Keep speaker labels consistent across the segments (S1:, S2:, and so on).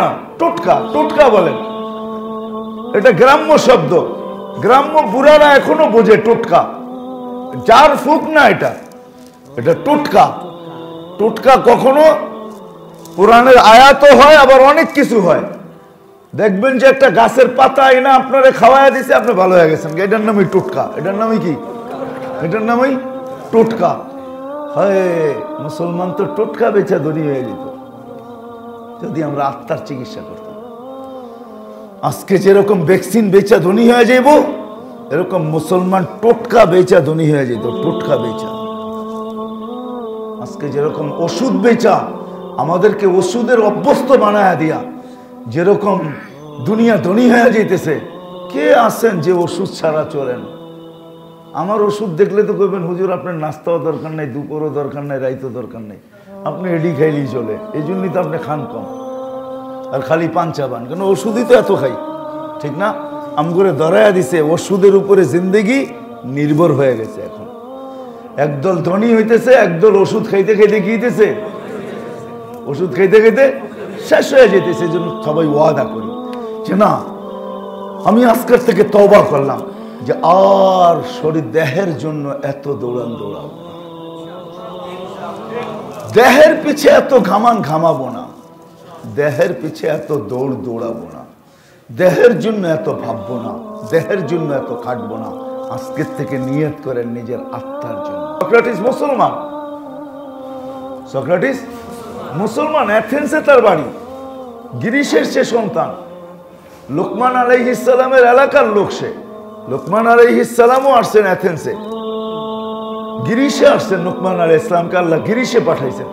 S1: না, টোটকা, টোটকা বলেন। এটা গ্রাম্য শব্দ, গ্রাম্য বুড়ারা এখনো বোঝে টোটকা, যার ফুক না, এটা টোটকা। টোটকা কখনো কোরআনের আয়াতও হয়, আবার অনেক কিছু হয়। দেখবেন যে একটা গাছের পাতা এনে আপনারে খাওয়ায় দিছে, আপনি ভালো হয়ে গেছেন, এটার নামই টোটকা। এটার নামই কি? এটার নামই টোটকা। হয় মুসলমান তো টোটকা বেচা ধনী হয়ে যেত যদি আমরা আত্মার চিকিৎসা করতাম। আজকে যেরকম ভ্যাকসিন বেচা ধনী হয়ে যাইব, এরকম মুসলমান টোটকা বেচা ধনী হয়ে যেত। টোটকা বেচা, আজকে যেরকম ওষুধ বেচা, আমাদেরকে ওষুধের অভ্যস্ত বানায় দিয়া যেরকম দুনিয়া ধনী হয়ে যেতেছে। কে আছেন যে ওষুধ ছাড়া চলেন? আমার ওষুধ দেখলে তো কইবেন, হুজুর আপনার নাস্তাও দরকার নাই, দুপুরও দরকার নাই, রাইতও দরকার নেই, আপনি এডি খাইলেই চলে। এই জন্যই তো আপনি খান কম আর খালি পাঞ্চা পান, কেন ওষুধই তো এত খাই, ঠিক না? আমগরে ধরাইয়া দিছে, ওষুধের উপরে জিন্দেগি নির্ভর হয়ে গেছে। এখন একদল ধনী হইতেছে, একদল ওষুধ খাইতে খাইতে কি হইতেছে? ওষুধ খাইতে খাইতে শেষ হয়ে যেতেছে। এই জন্য সবাই ওয়াদা করি যে না, আমি আজকের থেকে তওবা করলাম যে আর শরীর দেহের জন্য এত দৌড়াবো না, দেহের পিছে এত ঘামাবো না, দেহের পিছে এত দৌড়াবো না, দেহের জন্য এত ভাববো না, দেহের জন্য এত খাটবো না। আজকের থেকে নিয়ত করেন নিজের আত্মার জন্য। সক্রেটিস মুসলমান, সক্রেটিস মুসলমান, অ্যাথেন্সে তার বাড়ি, গ্রিসের সে সন্তান, লোকমান আলাইহিস সালামের এলাকার লোক সে। লোকমান আলাইহিস সালামও আসছেন অ্যাথেন্সে, গ্রিসে আসছেন। লোকমান আলাইহিস সালামকে আল্লাহ গ্রিসে পাঠাইছেন।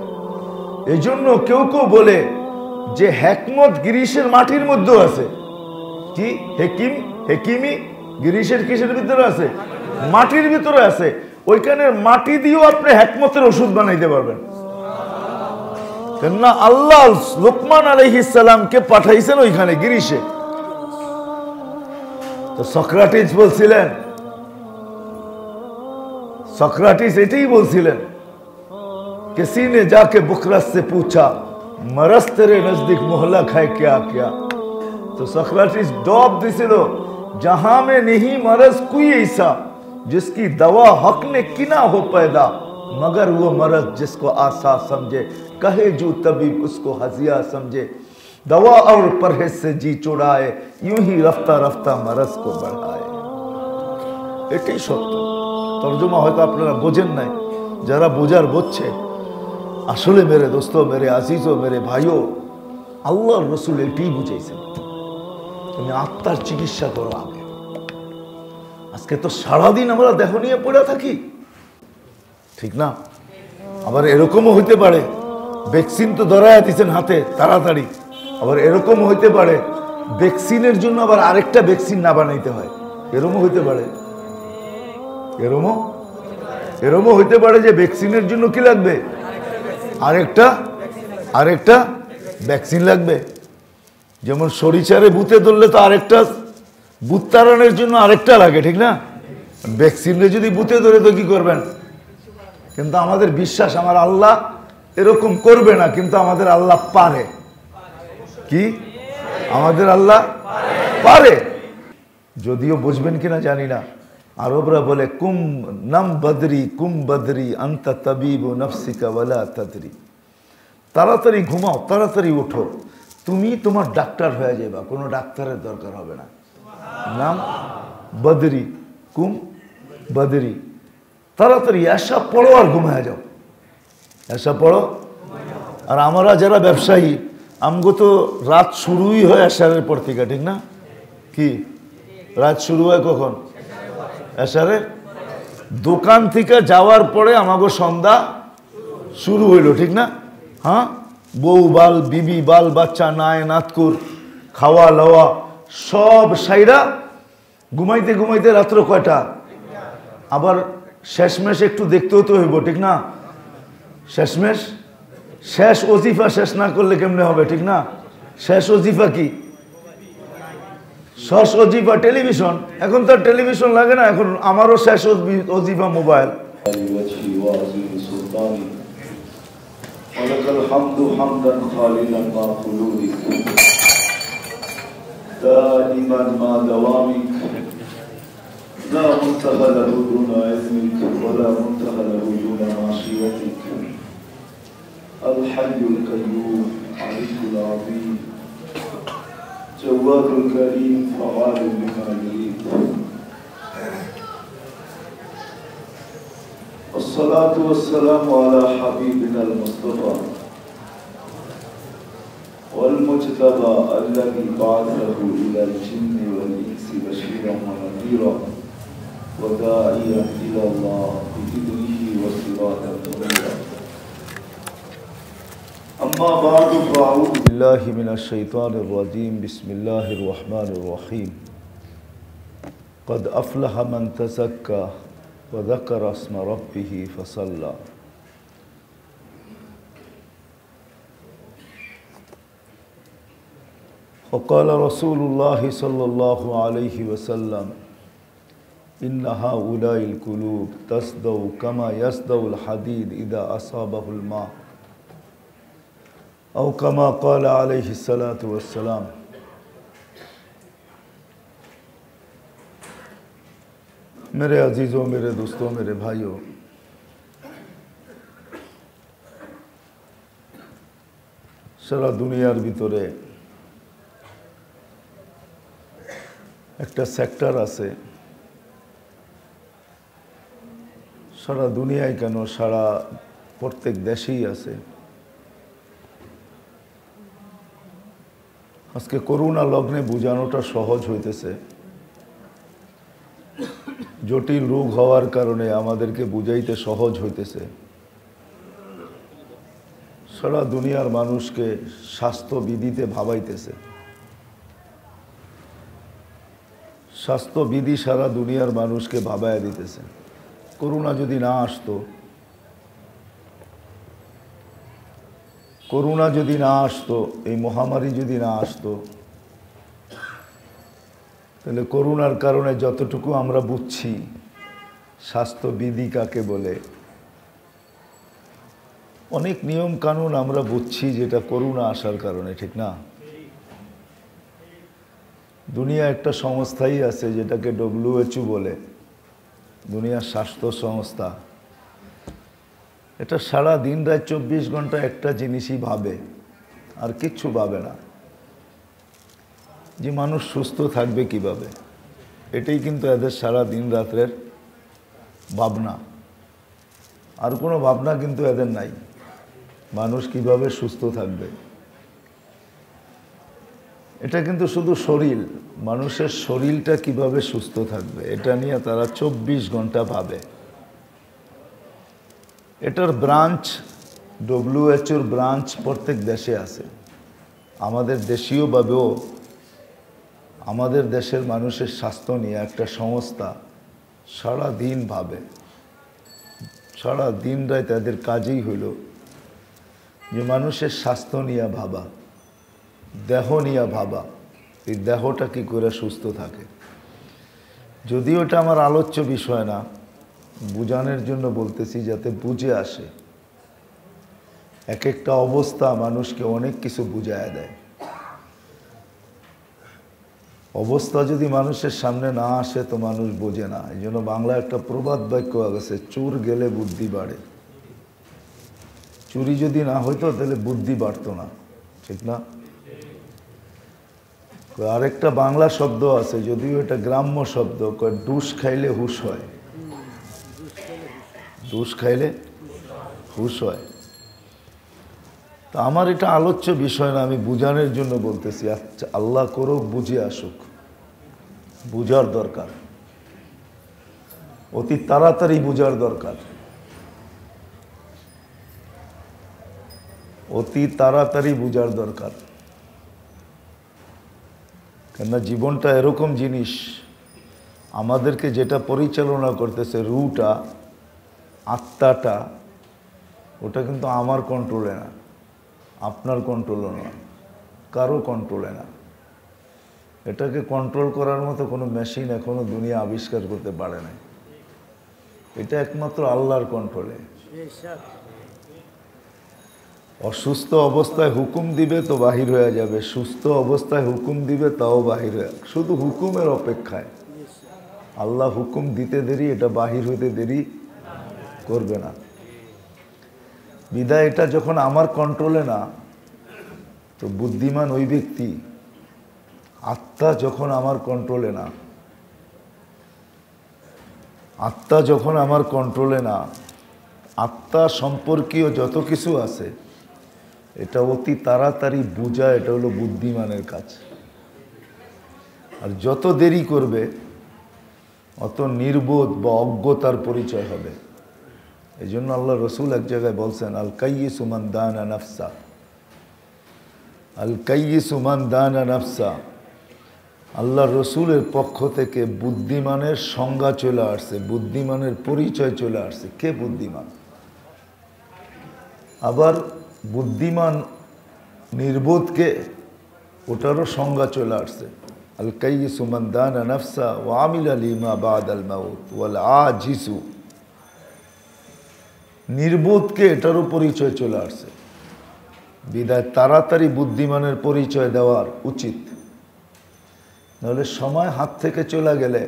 S1: এই জন্য কেউ কেউ বলে যে হেকমত গ্রিসের মাটির মধ্যেও আছে। কি হেকিমি গ্রিসের কিসের ভিতরে আছে? মাটির ভিতরে আছে। ওইখানে মাটি দিয়েও আপনি হেকমতের ওষুধ বানাইতে পারবেন, কেননা আল্লাহ লোকমান আলাইহিস সালামকে পাঠাইছেন ওইখানে গ্রিসে। তো সক্রেটিস বলছিলেন, সক্রেটিস এটাই বলছিলেন, किसी ने जाके बुकरस से पूछा मरस तेरे नजदीक मोहल्ला खाए क्या क्या। तो सॉक्रेटिस जवाब दिছিল, जहां में नहीं मरज कोई ऐसा जिसकी दवा हक ने किना हो पैदा, मगर वो मरज जिसको आसा समझे, कहे जो तबीब उसको हजिया समझे, दवा और परहेज से जी चुड़ाए, यूं ही रफ्ता रफ्ता मरज को बढ़ाए। এটাই সত্য। তর্জমা হয়তো আপনারা বোঝেন নাই, যারা বোঝার বুঝছে। আসলে মেরে দোস্ত, মেরে আজিজো, মেরে ভাইও, আল্লাহর রসুল এটাই বুঝাইছেন, তুমি আত্মার চিকিৎসা করো আগে। আজকে তো সারাদিন আমরা দেহ নিয়ে পড়ে থাকি, ঠিক না? আবার এরকমও হইতে পারে, ভ্যাকসিন তো ধরাইয়া দিচ্ছেন হাতে তাড়াতাড়ি, আবার এরকম হইতে পারে ভ্যাকসিনের জন্য আবার আরেকটা ভ্যাকসিন না বানাইতে হয়, এরকমও হইতে পারে। এরকমও হইতে পারে যে ভ্যাকসিনের জন্য কি লাগবে? আরেকটা ভ্যাকসিন লাগবে। যেমন সরিষারে ভূতে ধরলে তো আরেকটা ভূত তাড়ানোর জন্য আরেকটা লাগে, ঠিক না? ভ্যাকসিনে যদি ভূতে ধরে তো কি করবেন? কিন্তু আমাদের বিশ্বাস আমার আল্লাহ এরকম করবে না, কিন্তু আমাদের আল্লাহ পারে। কি আমাদের আল্লাহ পারে, যদিও বুঝবেন কিনা জানি না। আরবরা বলে কুম নাম বদরি আন্তা তাবিবু নফসিকা ওয়ালা তাদরি। তাড়াতাড়ি ঘুমাও, তাড়াতাড়ি ওঠো, তুমি তোমার ডাক্তার হয়ে যাবা, কোনো ডাক্তারের দরকার হবে না। নাম বদরি, কুম বদরি, তাড়াতাড়ি এসা পড়ো আর ঘুমায় যাও, এসা পড়ো। আর আমরা যারা ব্যবসায়ী, আমগো তো রাত শুরুই হয় এশারের পর থেকে, ঠিক না? কি রাত শুরু হয় কখন? এশারে। দোকান থেকে যাওয়ার পরে আমাগো সন্ধ্যা শুরু হইল, ঠিক না? হ্যাঁ, বউ বাল বিবি বাল বাচ্চা নায় নাতকুর খাওয়া লওয়া সব সাইরা ঘুমাইতে ঘুমাইতে রাত্র কয়টা? আবার শেষমেশ একটু দেখতেও তো হইব, ঠিক না? শেষমেশ শেষ ওজিফা শেষ না করলে কেমনে হবে, ঠিক না? শেষ ওজিফা কি? শেষ ওজিফা টেলিভিশন। এখন তো টেলিভিশন লাগে না, এখন আমারও শেষ ওজিফা মোবাইল। ولك الحمد حمدا خالدا مع خلود
S2: دائما مع دوامك لا منتهى له دون علمك ولا منتهى له دون معصيتك الحي القيوم العلي العظيم جواد الكريم فعال لما يريد الصلاة والسلام على حبيبنا المصطفى والمجتبى الذي بعثه إلى الجن والإنس بشيرا ونذيرا وداعيا إلى الله بإذنه وسراجا منيرا أما بعد فأعوذ بالله من الشيطان الرجيم بسم الله الرحمن الرحيم قد أفلح من تزكى وذكر اسم ربه فصلى وقال رسول الله صلى الله عليه وسلم إن هؤلاء القلوب تصدأ كما يصدأ الحديد إذا أصابه الماء أو كما قال عليه الصلاة والسلام मेरे अजीज़ों मेरे दोस्तों मेरे भाइयों सारा दुनियार ভিতরে একটা সেক্টর আছে সারা দুনিয়ায় কেন সারা প্রত্যেক দেশেই আছে আজকে করোনা লগ্নে বোঝানোটা সহজ হইতেছে জটিল রোগ হওয়ার কারণে আমাদেরকে বুঝাইতে সহজ হইতেছে সারা দুনিয়ার মানুষকে স্বাস্থ্যবিধিতে ভাবাইতেছে স্বাস্থ্যবিধি সারা দুনিয়ার মানুষকে ভাবাইয়া দিতেছে করোনা যদি না আসতো এই মহামারী যদি না আসতো তাহলে করোনার কারণে যতটুকু আমরা বুঝছি স্বাস্থ্যবিধি কাকে বলে অনেক নিয়ম কানুন আমরা বুঝছি যেটা করোনা আসার কারণে ঠিক না দুনিয়া একটা সংস্থাই আছে যেটাকে WHO বলে দুনিয়ার স্বাস্থ্য সংস্থা এটা সারা দিন রাত 24 ঘন্টা একটা জিনিসই ভাবে আর কিচ্ছু ভাবে না যে মানুষ সুস্থ থাকবে কিভাবে এটাই কিন্তু এদের সারা দিন রাতের ভাবনা আর কোনো ভাবনা কিন্তু এদের নাই মানুষ কিভাবে সুস্থ থাকবে এটা কিন্তু শুধু শরীর মানুষের শরীরটা কিভাবে সুস্থ থাকবে এটা নিয়ে তারা 24 ঘন্টা ভাবে এটার ব্রাঞ্চ WHO ব্রাঞ্চ প্রত্যেক দেশে আছে আমাদের দেশীয়ভাবেও আমাদের দেশের মানুষের স্বাস্থ্য নিয়ে একটা সংস্থা সারা দিন ভাবে সারা দিন রাত তাদের কাজই হইল যে মানুষের স্বাস্থ্য নিয়ে ভাবা দেহ নিয়ে ভাবা এই দেহটা কি করে সুস্থ থাকে যদিও এটা আমার আলোচ্য বিষয় না বুঝানোর জন্য বলতেছি যাতে বুঝে আসে এক একটা অবস্থা মানুষকে অনেক কিছু বুঝায় দেয় অবস্থা যদি মানুষের সামনে না আসে তো মানুষ বোঝে না এই জন্য বাংলা একটা প্রবাদ বাক্য আছে চোর গেলে বুদ্ধি বাড়ে চুরি যদি না হইতো তাহলে বুদ্ধি বাড়তো না ঠিক না আরেকটা বাংলা শব্দ আছে যদিও এটা গ্রাম্য শব্দ ডুস খাইলে হুশ হয় ডুস খাইলে হুশ হয় তা আমার এটা আলোচ্য বিষয় না আমি বুঝানোর জন্য বলতেছি আচ্ছা আল্লাহ করুক বুঝে আসুক বুঝার দরকার অতি তাড়াতাড়ি বুঝার দরকার অতি তাড়াতাড়ি বুঝার দরকার কেননা জীবনটা এরকম জিনিস আমাদেরকে যেটা পরিচালনা করতেছে রুটা আত্মাটা ওটা কিন্তু আমার কন্ট্রোলে না আপনার কন্ট্রোলও না কারো কন্ট্রোলে না এটাকে কন্ট্রোল করার মতো কোনো মেশিন এখনো দুনিয়া আবিষ্কার করতে পারে না এটা একমাত্র আল্লাহর কন্ট্রোলে অসুস্থ অবস্থায় হুকুম দিবে তো বাহির হয়ে যাবে, সুস্থ অবস্থায় হুকুম দিবে তাও বাহির হয়ে, শুধু হুকুমের অপেক্ষায়। আল্লাহ হুকুম দিতে দেরি, এটা বাহির হইতে দেরি করবে না। বিদায় এটা যখন আমার কন্ট্রোলে না, তো বুদ্ধিমান ওই ব্যক্তি। আত্মা যখন আমার কন্ট্রোলে না, আত্মা যখন আমার কন্ট্রোলে না, আত্মা সম্পর্কীয় যত কিছু আছে এটা অতি তাড়াতাড়ি বোঝা, এটা হলো বুদ্ধিমানের কাজ। আর যত দেরি করবে অত নির্বোধ বা অজ্ঞতার পরিচয় হবে। এই জন্য আল্লাহ রসুল এক জায়গায় বলছেন, আল কাইয়িসু মান দানা নাফসা, আল কাইয়িসু মান দানা নাফসা। আল্লাহ রসুলের পক্ষ থেকে বুদ্ধিমানের সংজ্ঞা চলে আসছে, বুদ্ধিমানের পরিচয় চলে আসছে। কে বুদ্ধিমান? আবার বুদ্ধিমান নির্বোধকে, ওটারও সংজ্ঞা চলে আসছে। আল কাইয়িসু মান দানা নাফসা ওয়া আমিলা লিমা বাদাল মাউত ওয়াল আজিজু। নির্বোধকে এটারও পরিচয় চলে আসছে। বিদায় তাড়াতাড়ি বুদ্ধিমানের পরিচয় দেওয়ার উচিত, নাহলে সময় হাত থেকে চলে গেলে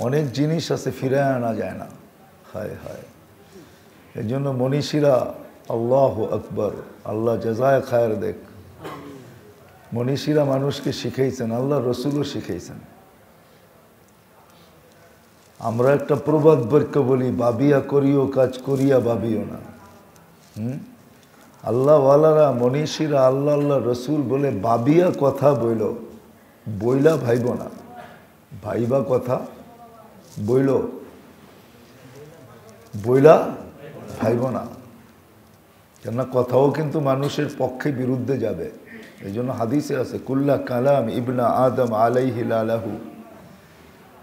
S2: অনেক জিনিস আছে ফিরে আনা যায় না। হায় হায়। এই জন্য মনীষীরা, আল্লাহ আকবর, আল্লাহ জাযায়ে খায়ের দেখ, মনীষীরা মানুষকে শিখাইছেন, আল্লাহ রসুলও শিখাইছেন। আমরা একটা প্রবাদ বাক্য বলি, ভাবিয়া করিও কাজ, করিয়া ভাবিও না। আল্লাহওয়ালারা, মনীষীরা, আল্লাহ আল্লাহ রসুল বলে ভাবিয়া কথা বইল, বইলা ভাইব না। ভাইবা কথা বইল, বইলা ভাইব না। কেননা কথাও কিন্তু মানুষের পক্ষে বিরুদ্ধে যাবে। এই জন্য হাদিসে আছে, কুল্লা কালাম ইবনা আদম আলাইহি লালাহু।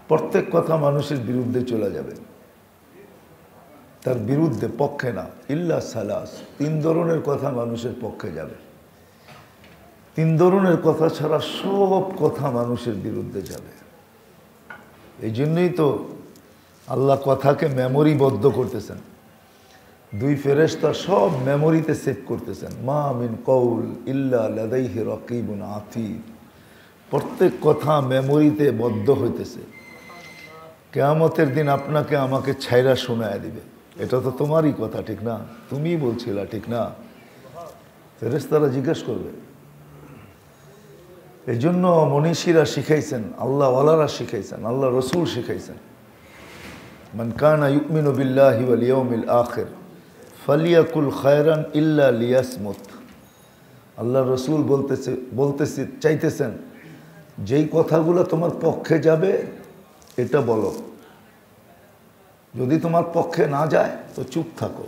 S2: প্রত্যেক কথা মানুষের বিরুদ্ধে চলে যাবে, তার বিরুদ্ধে, পক্ষে না। ইল্লা সালাস, 3 ধরনের কথা মানুষের পক্ষে যাবে। 3 ধরনের কথা ছাড়া সব কথা মানুষের বিরুদ্ধে যাবে। এই জন্যই তো আল্লাহ কথাকে মেমোরিবদ্ধ করতেছেন। 2 ফেরেশতা সব মেমোরিতে সেভ করতেছেন। মা মিন কওল ইল্লা লাদাইহি রাকিবুন আতীদ। প্রত্যেক কথা মেমোরিতে বদ্ধ হইতেছে। কিয়ামতের দিন আপনাকে আমাকে ছাইরা শোনায় দিবে, এটা তো তোমারই কথা, ঠিক না? তুমিই বলছিলা, ঠিক না? ফেরেশতারা জিজ্ঞেস করবে। এই জন্য মনীষীরা শিখাইছেন, আল্লাহওয়ালারা শিখাইছেন, আল্লাহ রসুল শিখাইছেন, মান কানা ইউমিনু বিল্লাহি ওয়াল ইয়াউমিল আখির ফালিয়াকুল খায়রান ইল্লা লিয়াসমুত। আল্লাহ রসুল বলতেছে চাইতেছেন, যেই কথাগুলো তোমার পক্ষে যাবে এটা বলো, যদি তোমার পক্ষে না যায় তো চুপ থাকো।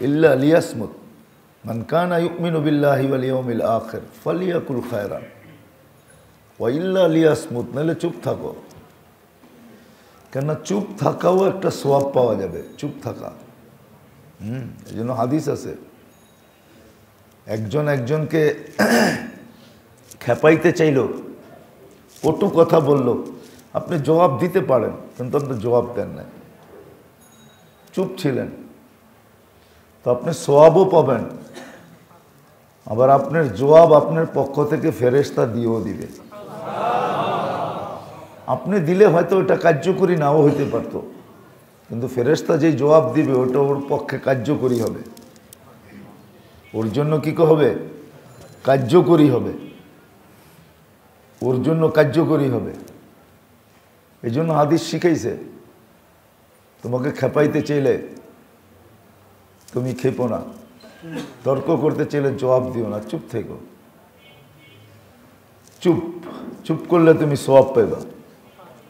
S2: ইল্লা লিয়াসমুত, মান কানা ইউমিনু বিল্লাহি ওয়াল ইয়াউমিল আখির ফালিয়াকুল খায়রান ওয়া ইল্লা লিয়াসমুত, নাহলে চুপ থাকো। কেন চুপ থাকাও একটা সওয়াব পাওয়া যাবে, চুপ থাকা। এই জন্য হাদিস আছে, একজন একজনকে খেপাইতে চাইল, কটু কথা বলল, আপনি জবাব দিতে পারেন, কিন্তু আপনি জবাব দেন না, চুপ ছিলেন, তো আপনি সওয়াবও পাবেন, আবার আপনার জবাব আপনার পক্ষ থেকে ফেরেশতা দিয়েও দিবে। আপনি দিলে হয়তো ওটা কার্যকরী নাও হইতে পারত, কিন্তু ফেরেশতা যেই জবাব দিবে ওটা ওর পক্ষে কার্যকরী হবে, ওর জন্য কি হবে? কার্যকরী হবে, ওর জন্য কার্যকরী হবে। এই জন্য হাদিস শিখাইছে, তোমাকে খেপাইতে চাইলে তুমি খেপো না, তর্ক করতে চাইলে জবাব দিও না, চুপ থেকো। চুপ চুপ করলে তুমি সওয়াব পাইবা,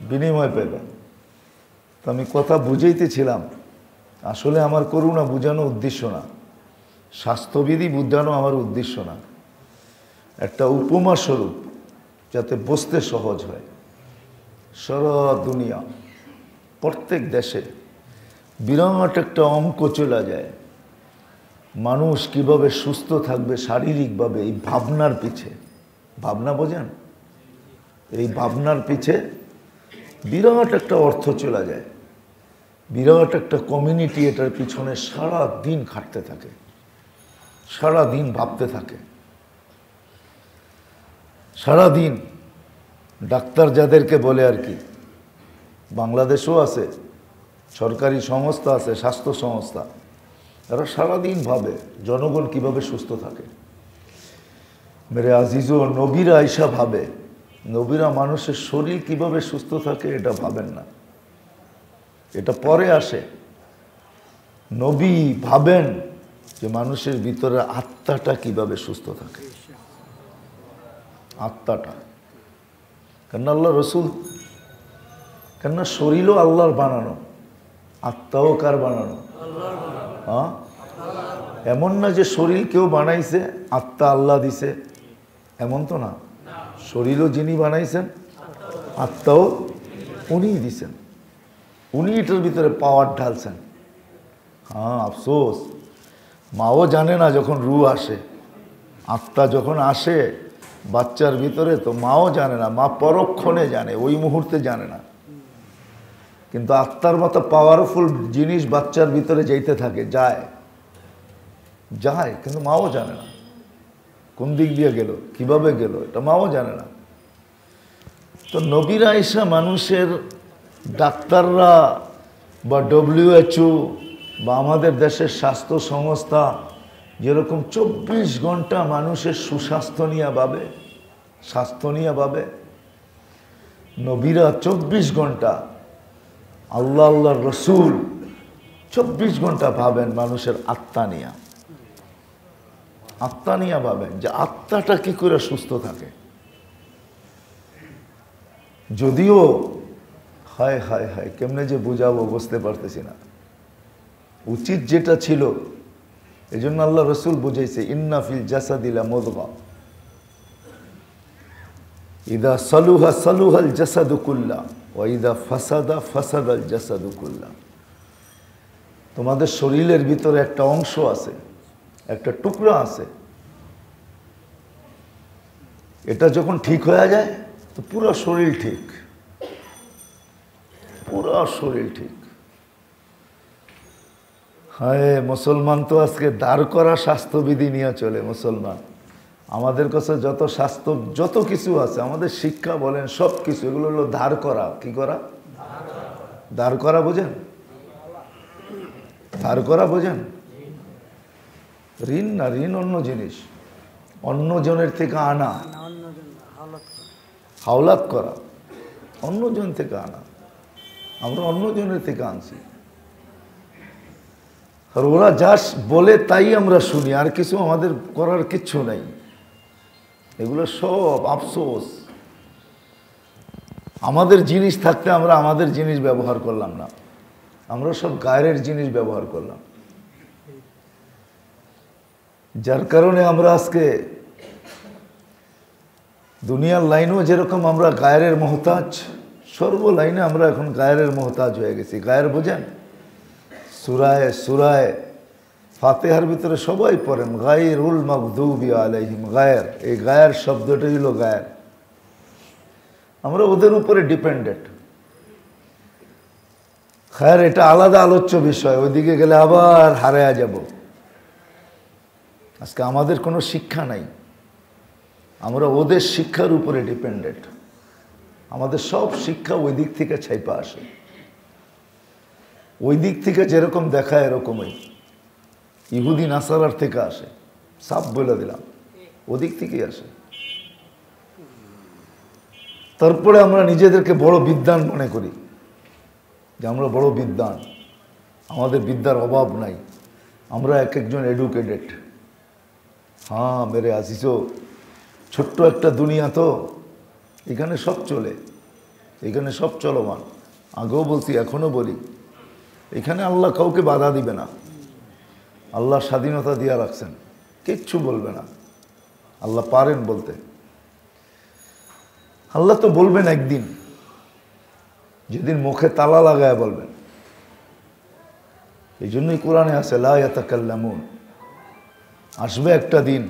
S2: বিনিময় পাইবা। তো আমি কথা বুঝাইতেছিলাম, আসলে আমার করুণা বুঝানো উদ্দেশ্য না, স্বাস্থ্যবিধি বুঝানো আমার উদ্দেশ্য না, একটা উপমা স্বরূপ, যাতে বুঝতে সহজ হয়। সারা দুনিয়া, প্রত্যেক দেশে বিরাট একটা অঙ্ক চলে যায়, মানুষ কিভাবে সুস্থ থাকবে শারীরিকভাবে, এই ভাবনার পিছে। ভাবনা বোঝেন? এই ভাবনার পিছে বিরাট একটা অর্থ চলে যায়। বিরাট একটা কমিউনিটি এটার পিছনে সারা দিন খাটতে থাকে, সারা দিন ভাবতে থাকে, সারা দিন। ডাক্তার যাদেরকে বলে আর কি, বাংলাদেশেও আছে, সরকারি সংস্থা আছে, স্বাস্থ্য সংস্থা, এরা সারাদিন ভাবে জনগণ কিভাবে সুস্থ থাকে। মেরে আজিজও নবীরা আইসা ভাবে, নবীরা মানুষের শরীর কিভাবে সুস্থ থাকে এটা ভাবেন না, এটা পরে আসে। নবী ভাবেন যে মানুষের ভিতরে আত্মাটা কিভাবে সুস্থ থাকে, আত্মাটা। কেননা আল্লাহ রসুল, কেননা শরীরও আল্লাহর বানানো, আত্মাও কার বানানো? হ্যাঁ, এমন না যে শরীর কেউ বানাইছে আত্মা আল্লাহ দিছে, এমন তো না। শরীরও যিনি বানাইছেন, আত্মাও উনিই দিছেন, উনি এটার ভিতরে পাওয়ার ঢালছেন। হ্যাঁ, আফসোস মাও জানে না যখন রু আসে, আত্মা যখন আসে বাচ্চার ভিতরে, তো মাও জানে না, মা পরক্ষণে জানে, ওই মুহূর্তে জানে না। কিন্তু আত্মার মতো পাওয়ারফুল জিনিস বাচ্চার ভিতরে যেতে থাকে, যায় যায়, কিন্তু মাও জানে না কোন দিক দিয়ে গেল, কিভাবে গেল, এটা মাও জানে না। তো নবীরা এসে মানুষের, ডাক্তাররা বা WHO বা আমাদের দেশের স্বাস্থ্য সংস্থা যেরকম 24 ঘন্টা মানুষের সুস্বাস্থ্য নিয়ে ভাবে, স্বাস্থ্য নিয়ে ভাবে, নবীরা 24 ঘন্টা, আল্লাহ আল্লাহর রসুল 24 ঘন্টা ভাবেন মানুষের আত্মা নিয়ে, আত্মা নিয়ে ভাবেন যে আত্মাটা কি করে সুস্থ থাকে। যদিও হায় হায় হায় কেমনে যে বুঝাবো বুঝতে পারতেছি না, উচিত যেটা ছিল, এই জন্য আল্লাহ রসুল বুঝাইছে, ইন্না ফিল জাসাদিলা মুদগা ইদা সালুহা সালুহাল জাসাদু কুল্লা ওয়া ইদা ফাসাদা ফাসাদাল জাসাদু কুল্লা। তোমাদের শরীরের ভিতরে একটা অংশ আছে, একটা টুকরা আছে, এটা যখন ঠিক হয়ে যায় তো পুরো শরীর ঠিক, পুরো শরীর ঠিক। হায়, মুসলমান তো আজকে দাঁড় করা স্বাস্থ্যবিধি নিয়ে চলে। মুসলমান, আমাদের কাছে যত স্বাস্থ্য, যত কিছু আছে, আমাদের শিক্ষা বলেন সব কিছু, এগুলো হলো ধার করা। কি করা? দাঁড় করা বোঝেন? ধার করা বোঝেন? ঋণ না, ঋণ অন্য জিনিস, অন্য জনের থেকে আনা, হাওলাত করা, অন্য জন থেকে আনা। আমরা অন্য জনের থেকে আনছি, আর ওরা যা বলে তাই আমরা শুনি, আর কিছু আমাদের করার কিচ্ছু নাই। এগুলো সব আফসোস। আমাদের জিনিস থাকতে আমরা আমাদের জিনিস ব্যবহার করলাম না, আমরা সব গায়ের জিনিস ব্যবহার করলাম, যার কারণে আমরা আজকে দুনিয়ার লাইনেও যেরকম আমরা গায়ের মহতাজ, সর্ব লাইনে আমরা এখন গায়ের মহতাজ হয়ে গেছি। গায়ের বোঝেন? সুরায় ফাতিহার ভিতরে সবাই পড়েন গায়রুল মাগদুবি আলাইহিম, গায়ের, এই গায়ের শব্দটাই হলো গায়ের। আমরা ওদের উপরে ডিপেন্ডেন্ট। খায়ের এটা আলাদা আলোচ্য বিষয়, ওইদিকে গেলে আবার হারায়া যাব। আজকে আমাদের কোনো শিক্ষা নাই, আমরা ওদের শিক্ষার উপরে ডিপেন্ডেন্ট। আমাদের সব শিক্ষা ওই দিক থেকে ছাইপা আসে, ওই দিক থেকে যেরকম দেখায় এরকমই, ইহুদি নাসারার থেকে আসে, সাফ বলে দিলাম, ওদিক থেকেই আসে। তারপরে আমরা নিজেদেরকে বড় বিদ্বান মনে করি যে আমরা বড় বিদ্বান, আমাদের বিদ্যার অভাব নাই, আমরা এক একজন এডুকেটেড। হ্যাঁ মেরে আজিজও, ছোট্ট একটা দুনিয়া তো, এখানে সব চলে, এখানে সব চলমান। আগেও বলছি, এখনও বলি, এখানে আল্লাহ কাউকে বাধা দিবে না, আল্লাহ স্বাধীনতা দিয়া রাখছেন, কিচ্ছু বলবে না। আল্লাহ পারেন বলতে, আল্লাহ তো বলবেন একদিন, যেদিন মুখে তালা লাগায় বলবেন। এই জন্যই কোরআনে আছে লা ইয়াতাকাল্লামুন, আসবে একটা দিন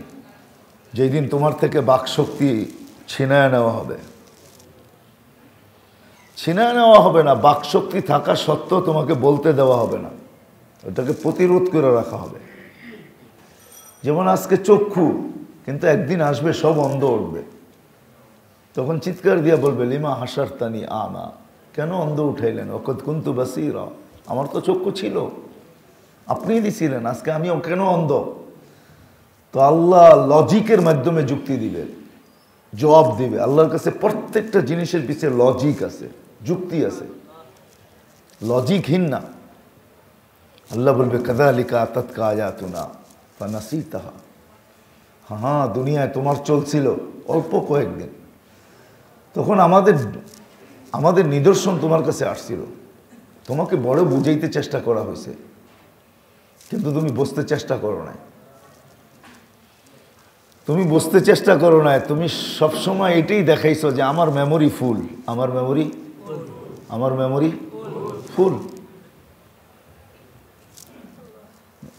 S2: যেই দিন তোমার থেকে বাকশক্তি ছিনায় নেওয়া হবে। ছিনা নেওয়া হবে না, বাকশক্তি থাকা সত্ত্বেও তোমাকে বলতে দেওয়া হবে না, ওটাকে প্রতিরোধ করে রাখা হবে। যেমন আজকে চক্ষু, কিন্তু একদিন আসবে সব অন্ধ উঠবে, তখন চিৎকার দিয়ে বলবে লিমা হাসারতানি আমা, কেন অন্ধ উঠাইলেন, অকদ কুন্তু বাসীরা, আমার তো চক্ষু ছিল, আপনিই দিছিলেন, আজকে আমি কেন অন্ধ? তো আল্লাহ লজিকের মাধ্যমে যুক্তি দিবে, জবাব দিবে। আল্লাহর কাছে প্রত্যেকটা জিনিসের পিছনে লজিক আছে, যুক্তি আছে, লজিকহীন না। আল্লাহ বলবে কাযালিকা আতাতকা আয়াতুনা ফানাসিতাহা, হ্যাঁ দুনিয়ায় তোমার চলছিল অল্প কয়েকদিন, তখন আমাদের নিদর্শন তোমার কাছে আসছিল, তোমাকে বড় বুঝাইতে চেষ্টা করা হয়েছে, কিন্তু তুমি বুঝতে চেষ্টা করো নাই, তুমি বুঝতে চেষ্টা করো নাই, তুমি সবসময় এটাই দেখাইছো যে আমার মেমোরি ফুল, আমার মেমোরি ফুল,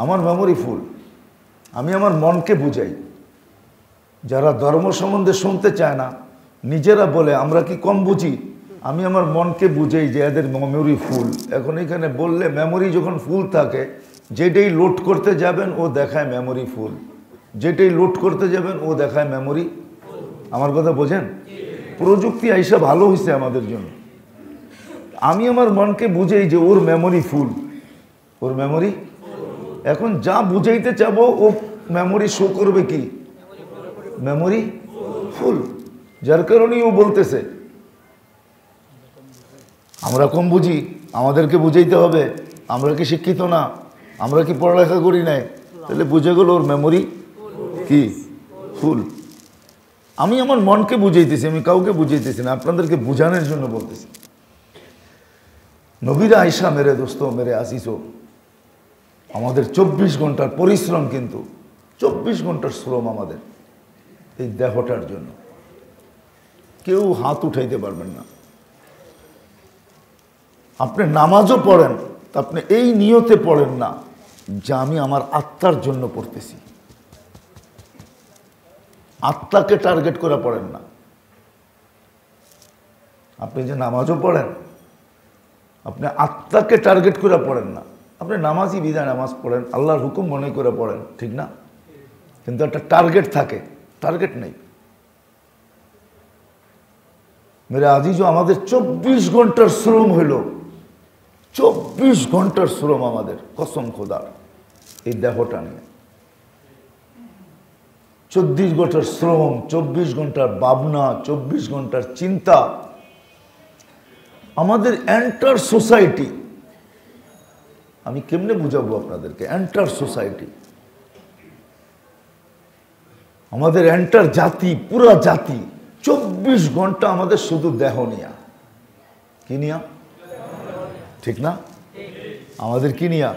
S2: আমার মেমোরি ফুল। আমি আমার মনকে বুঝাই, যারা ধর্ম সম্বন্ধে শুনতে চায় না, নিজেরা বলে আমরা কি কম বুঝি, আমি আমার মনকে বুঝাই যে এদের মেমোরি ফুল। এখন এখানে বললে মেমোরি যখন ফুল থাকে, যেটাই লোড করতে যাবেন ও দেখায় মেমোরি ফুল, যেটাই লোড করতে যাবেন ও দেখায় মেমোরি। আমার কথা বোঝেন? প্রযুক্তি আইসা ভালো হয়েছে আমাদের জন্য। আমি আমার মনকে বুঝাই যে ওর মেমোরি ফুল, ওর মেমোরি, এখন যা বুঝাইতে চাবো ও মেমোরি শো করবে কি, মেমোরি ফুল, যার কারণেই ও বলতেছে। আমরা কম বুঝি, আমাদেরকে বুঝাইতে হবে, আমরা কি শিক্ষিত না, আমরা কি পড়ালেখা করি নাই, তাহলে বুঝে গেল ওর মেমোরি কি, ফুল। আমি আমার মনকে বুঝাইতেছি, আমি কাউকে বুঝাইতেছি না, আপনাদেরকে বুঝানোর জন্য বলতেছি। নবীরা আয়সা মেরে দোস্ত, মেরে আসিসো, আমাদের 24 ঘন্টার পরিশ্রম, কিন্তু 24 ঘন্টার শ্রম আমাদের এই দেহটার জন্য, কেউ হাত উঠাইতে পারবেন না। আপনি নামাজও পড়েন, আপনি এই নিয়তে পড়েন না যে আমি আমার আত্মার জন্য পড়তেছি, আত্মাকে টার্গেট করে পড়েন না। আপনি যে নামাজও পড়েন, আপনি আত্মাকে টার্গেট করে পড়েন না। আপনি নামাজই বিদায় নামাজ পড়েন, আল্লাহর হুকুম মনে করে পড়েন, ঠিক না? কিন্তু একটা টার্গেট থাকে, টার্গেট নেই। মেরে আজিজও, আমাদের 24 ঘন্টার শ্রম হইল, 24 ঘন্টার শ্রম আমাদের, কসম খোদার, এই দেহটা নিয়ে 24 ঘন্টার শ্রম, 24 ঘন্টার ভাবনা, 24 ঘন্টার চিন্তা। আমাদের এন্টার সোসাইটি, আমি কেমনে বুঝাবো আপনাদেরকে, এন্টার সোসাইটি, আমাদের এন্টার জাতি, পুরা জাতি 24 ঘন্টা আমাদের শুধু দেহ নিয়া, কি নিয়া, ঠিক না? আমাদের কি নিয়া,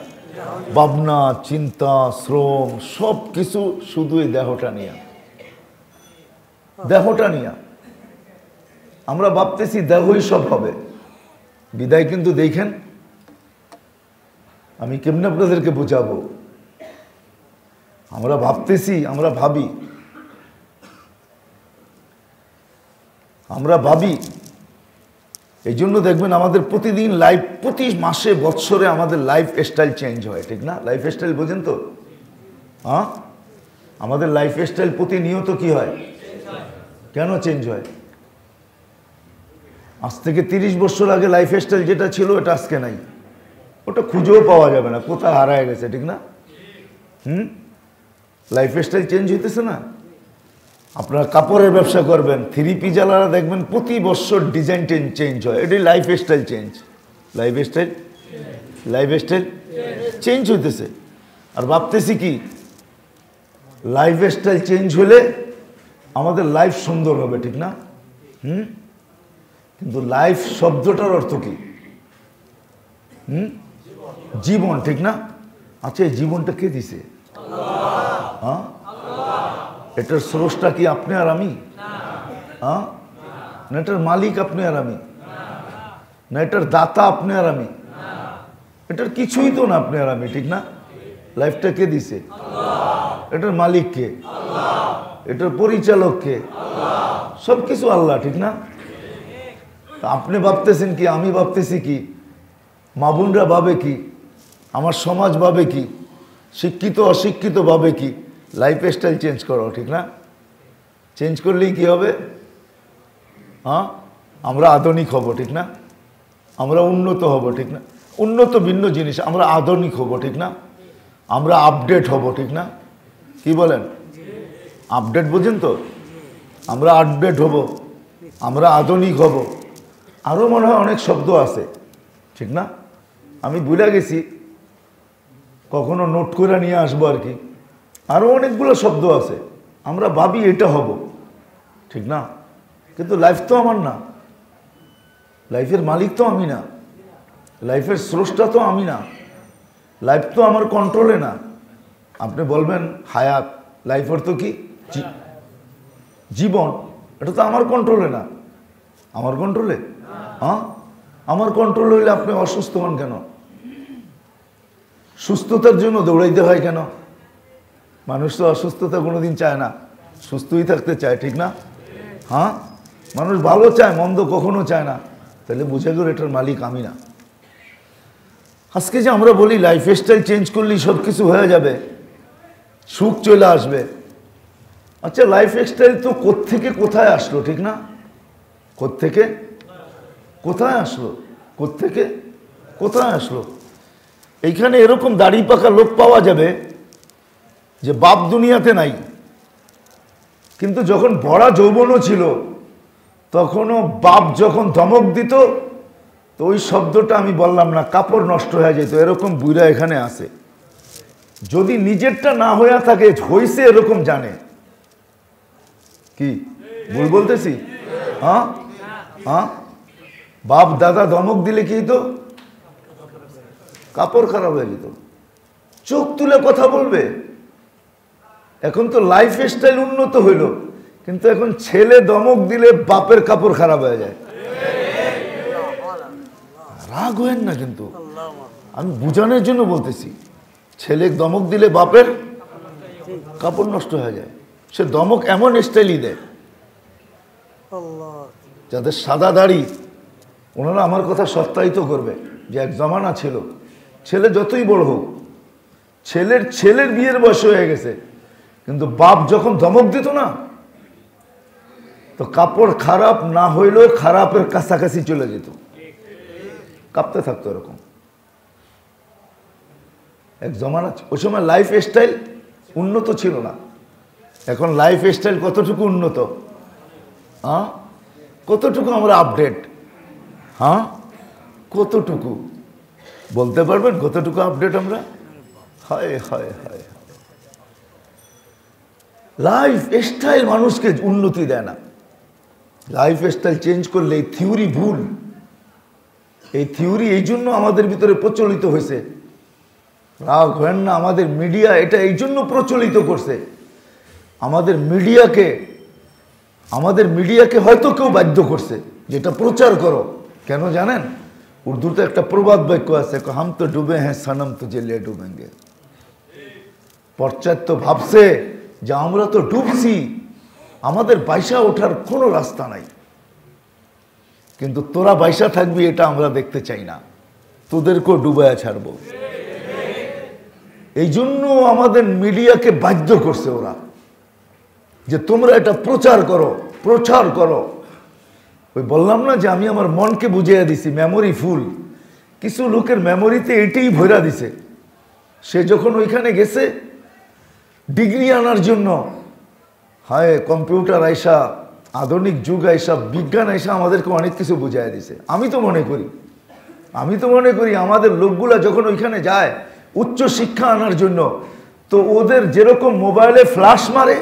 S2: ভাবনা, চিন্তা, শ্রম, সব কিছু শুধু এই দেহটা নিয়া, দেহটা নিয়া। আমরা ভাবতেছি দেহই সব হবে, বিদায় কিন্তু দেখেন, আমি কেমনে আপনাদেরকে বোঝাবো, আমরা ভাবতেছি, আমরা ভাবি, এই জন্য দেখবেন আমাদের প্রতিদিন লাইফ, প্রতি মাসে বৎসরে আমাদের লাইফ স্টাইল চেঞ্জ হয়, ঠিক না? লাইফ স্টাইল বোঝেন তো? হ্যাঁ, আমাদের লাইফ স্টাইল প্রতিনিয়ত কি হয়, কেন চেঞ্জ হয়? আজ থেকে 30 বছর আগে লাইফ স্টাইল যেটা ছিল ওটা আজকে নাই, ওটা খুঁজেও পাওয়া যাবে না, কোথায় হারায় গেছে, ঠিক না? লাইফ স্টাইল চেঞ্জ হইতেছে না? আপনারা কাপড়ের ব্যবসা করবেন, 3P জ্বালারা দেখবেন প্রতি বছর ডিজাইন চেঞ্জ হয়, এটাই life style change, life style change হইতেছে। আর ভাবতেছি কি, লাইফ স্টাইল চেঞ্জ হলে আমাদের লাইফ সুন্দর হবে, ঠিক না? কিন্তু লাইফ শব্দটার অর্থ কি? জীবন, ঠিক না? আচ্ছা, এই জীবনটা কে দিছে? হ্যাঁ, এটার স্রষ্টা কি আপনি আর আমি? হ্যাঁ, না এটার মালিক আপনি আর আমি? না এটার দাতা আপনি আর আমি? এটার কিছুই তো না আপনি আর আমি, ঠিক না? লাইফটা কে দিছে? এটার মালিক কে? এটার পরিচালক কে? সবকিছু আল্লাহ, ঠিক না? আপনি ভাবতেছেন কি, আমি ভাবতেছি কি, মা বোনরা ভাবে কি, আমার সমাজ ভাবে কি, শিক্ষিত অশিক্ষিত ভাবে কি? লাইফ স্টাইল চেঞ্জ করো, ঠিক না? চেঞ্জ করলেই কি হবে? হ্যাঁ, আমরা আধুনিক হব, ঠিক না? আমরা উন্নত হব, ঠিক না? উন্নত ভিন্ন জিনিস, আমরা আধুনিক হব, ঠিক না? আমরা আপডেট হব, ঠিক না? কি বলেন? আপডেট বোঝেন তো? আমরা আপডেট হব, আমরা আধুনিক হব। আরও মনে হয় অনেক শব্দ আছে, ঠিক না? আমি ভুলে গেছি, কখনো নোট করে নিয়ে আসবো আর কি। আরও অনেকগুলো শব্দ আছে, আমরা ভাবি এটা হব, ঠিক না? কিন্তু লাইফ তো আমার না, লাইফের মালিক তো আমি না, লাইফের স্রষ্টা তো আমি না, লাইফ তো আমার কন্ট্রোলে না। আপনি বলবেন হায়াত, লাইফ অর্থ কি? জীবন, এটা তো আমার কন্ট্রোলে না। আমার কন্ট্রোলে? হ্যাঁ, আমার কন্ট্রোল হইলে আপনি অসুস্থ হন কেন? সুস্থতার জন্য দৌড়াইতে হয় কেন? মানুষ তো অসুস্থতা কোনোদিন চায় না, সুস্থই থাকতে চায়, ঠিক না? হ্যাঁ, মানুষ ভালো চায়, মন্দ কখনো চায় না। তাহলে বুঝে গেল এটার মালিক আমি না। আজকে যে আমরা বলি লাইফ স্টাইল চেঞ্জ করলেই সব কিছু হয়ে যাবে, সুখ চলে আসবে। আচ্ছা, লাইফ স্টাইল তো কোত্থেকে কোথায় আসলো, ঠিক না? কোত্থেকে কোথায় আসলো? কোত্থেকে কোথায় আসলো? এইখানে এরকম দাড়ি পাকা লোক পাওয়া যাবে যে বাপ দুনিয়াতে নাই, কিন্তু যখন বড়া যৌবনও ছিল তখনও বাপ যখন ধমক দিত তো ওই শব্দটা আমি বললাম না, কাপড় নষ্ট হয়ে যেত। এরকম বুইরা এখানে আছে, যদি নিজেরটা না হয়ে থাকে হইছে এরকম জানে। কি ভুল বলতেছি? হ্যাঁ হ্যাঁ, বাপ দাদা ধমক দিলে কি হতো? কাপড় খারাপ হয়ে যেত, চোখ তুলে কথা বলবে। এখন তো লাইফ স্টাইল উন্নত হইল, কিন্তু এখন ছেলে ধমক দিলে বাপের কাপড় খারাপ হয়ে যায়। রাগ হয়েন না, কিন্তু আমি বুঝানোর জন্য বলতেছি। ছেলে ধমক দিলে বাপের কাপড় নষ্ট হয়ে যায়। সে ধমক এমন স্টাইলই দেয়, যাদের সাদা দাড়ি ওনারা আমার কথা সত্যায়িত করবে যে এক জমানা ছিল, ছেলে যতই বড় হোক, ছেলের বিয়ের বয়স হয়ে গেছে, কিন্তু বাপ যখন ধমক দিত না তো কাপড় খারাপ না হইলেও খারাপের কাছাকাছি চলে যেত, কাঁপতে থাকতো। এরকম এক জমানা, ওই সময় লাইফ স্টাইল উন্নত ছিল না। এখন লাইফ স্টাইল কতটুকু উন্নত? হ্যাঁ, কতটুকু আমরা আপডেট? হ্যাঁ, কতটুকু বলতে পারবেন? কতটুকু আপডেট আমরা? হায় হায় হায়, লাইফ স্টাইল মানুষকে উন্নতি দেয় না। লাইফ স্টাইল চেঞ্জ করলে এই থিওরি ভুল। এই থিওরি এই জন্য আমাদের ভিতরে প্রচলিত হয়েছে। রাগ হেন না, আমাদের মিডিয়া এটা এই জন্য প্রচলিত করছে। আমাদের মিডিয়াকে হয়তো কেউ বাধ্য করছে যেটা প্রচার করো। কেন জানেন? উর্দুতে একটা প্রবাদ বাক্য আছে, হাম তো ডুবে হ্যাঁ সনম তুঝে লে ডুবেঙ্গে। পশ্চাৎ তো ভাবছে যে আমরা তো ডুবছি, আমাদের বাইসা ওঠার কোনো রাস্তা নাই, কিন্তু তোরা বাইসা থাকবি এটা আমরা দেখতে চাই না, তোদেরকেও ডুবায়া ছাড়বো। এই জন্য আমাদের মিডিয়াকে বাধ্য করছে ওরা যে তোমরা এটা প্রচার করো। ওই বললাম না যে আমি আমার মনকে বুঝিয়ে দিছি, মেমোরি ফুল। কিছু লোকের মেমোরিতে এটাই ভরা দিছে। সে যখন ওইখানে গেছে ডিগ্রি আনার জন্য, হায় কম্পিউটার আইসা, আধুনিক যুগ আইসা, বিজ্ঞান আইসা আমাদেরকে অনেক কিছু বুঝাই দিছে। আমি তো মনে করি আমাদের লোকগুলা যখন ওইখানে যায় উচ্চ শিক্ষা আনার জন্য, তো ওদের যেরকম মোবাইলে ফ্ল্যাশ মারে,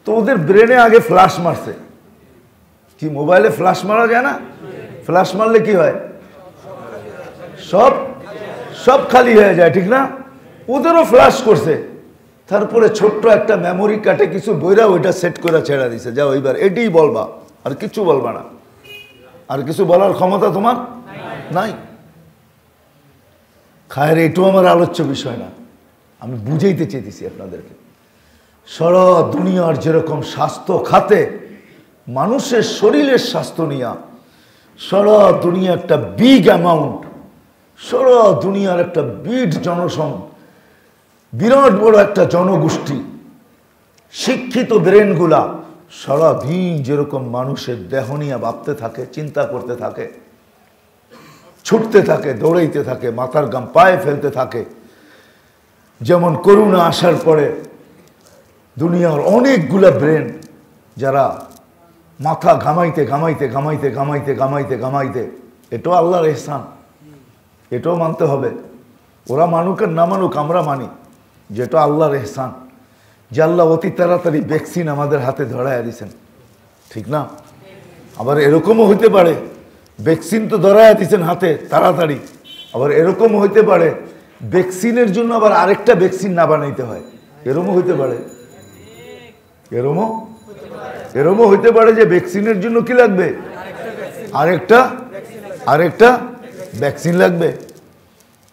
S2: তো ওদের ব্রেনে আগে ফ্ল্যাশ মারছে। কি মোবাইলে ফ্ল্যাশ মারা যায় না? ফ্ল্যাশ মারলে কি হয়? সব খালি হয়ে যায়, ঠিক না? ওদেরও ফ্ল্যাশ করছে, তারপরে ছোট্ট একটা মেমোরি কার্ডে কিছু বইরা ওইটা সেট করে ছেড়ে দিছে, যাও এইবার এটাই বলবা, আর কিছু বলবা না। আর কিছু বলার ক্ষমতা তোমার নাই। খায়ের এটাও আমার আলোচ্য বিষয় না, আমি বুঝাইতে চেয়েছি আপনাদেরকে। সারা দুনিয়ার যেরকম স্বাস্থ্য খাতে মানুষের শরীরের স্বাস্থ্য নিয়া
S1: সারা দুনিয়া একটা বিগ অ্যামাউন্ট, সারা দুনিয়ার একটা বিরাট বড় একটা জনগোষ্ঠী, শিক্ষিত ব্রেনগুলা সারাদিন যেরকম মানুষের দেহ নিয়ে ভাবতে থাকে, চিন্তা করতে থাকে, ছুটতে থাকে, দৌড়াইতে থাকে, মাথার ঘাম পায়ে ফেলতে থাকে। যেমন করোনা আসার পরে দুনিয়ার অনেকগুলা ব্রেন যারা মাথা ঘামাইতে ঘামাইতে ঘামাইতে ঘামাইতে ঘামাইতে ঘামাইতে, এটাও আল্লাহর এহসান, এটাও মানতে হবে। ওরা মানুক আর না মানুক, আমরা মানি যেটা আল্লাহর এহসান, যে আল্লাহ অতি তাড়াতাড়ি ভ্যাকসিন আমাদের হাতে ধরাইয়া দিয়েছেন, ঠিক না? আবার এরকমও হইতে পারে ভ্যাকসিন তো ধরাইয়া দিয়েছেন হাতে তাড়াতাড়ি, আবার এরকমও হইতে পারে ভ্যাকসিনের জন্য আবার আরেকটা ভ্যাকসিন না বানাইতে হয়, এরকমও হইতে পারে। এরকমও হইতে পারে যে ভ্যাকসিনের জন্য কি লাগবে, আরেকটা ভ্যাকসিন লাগবে।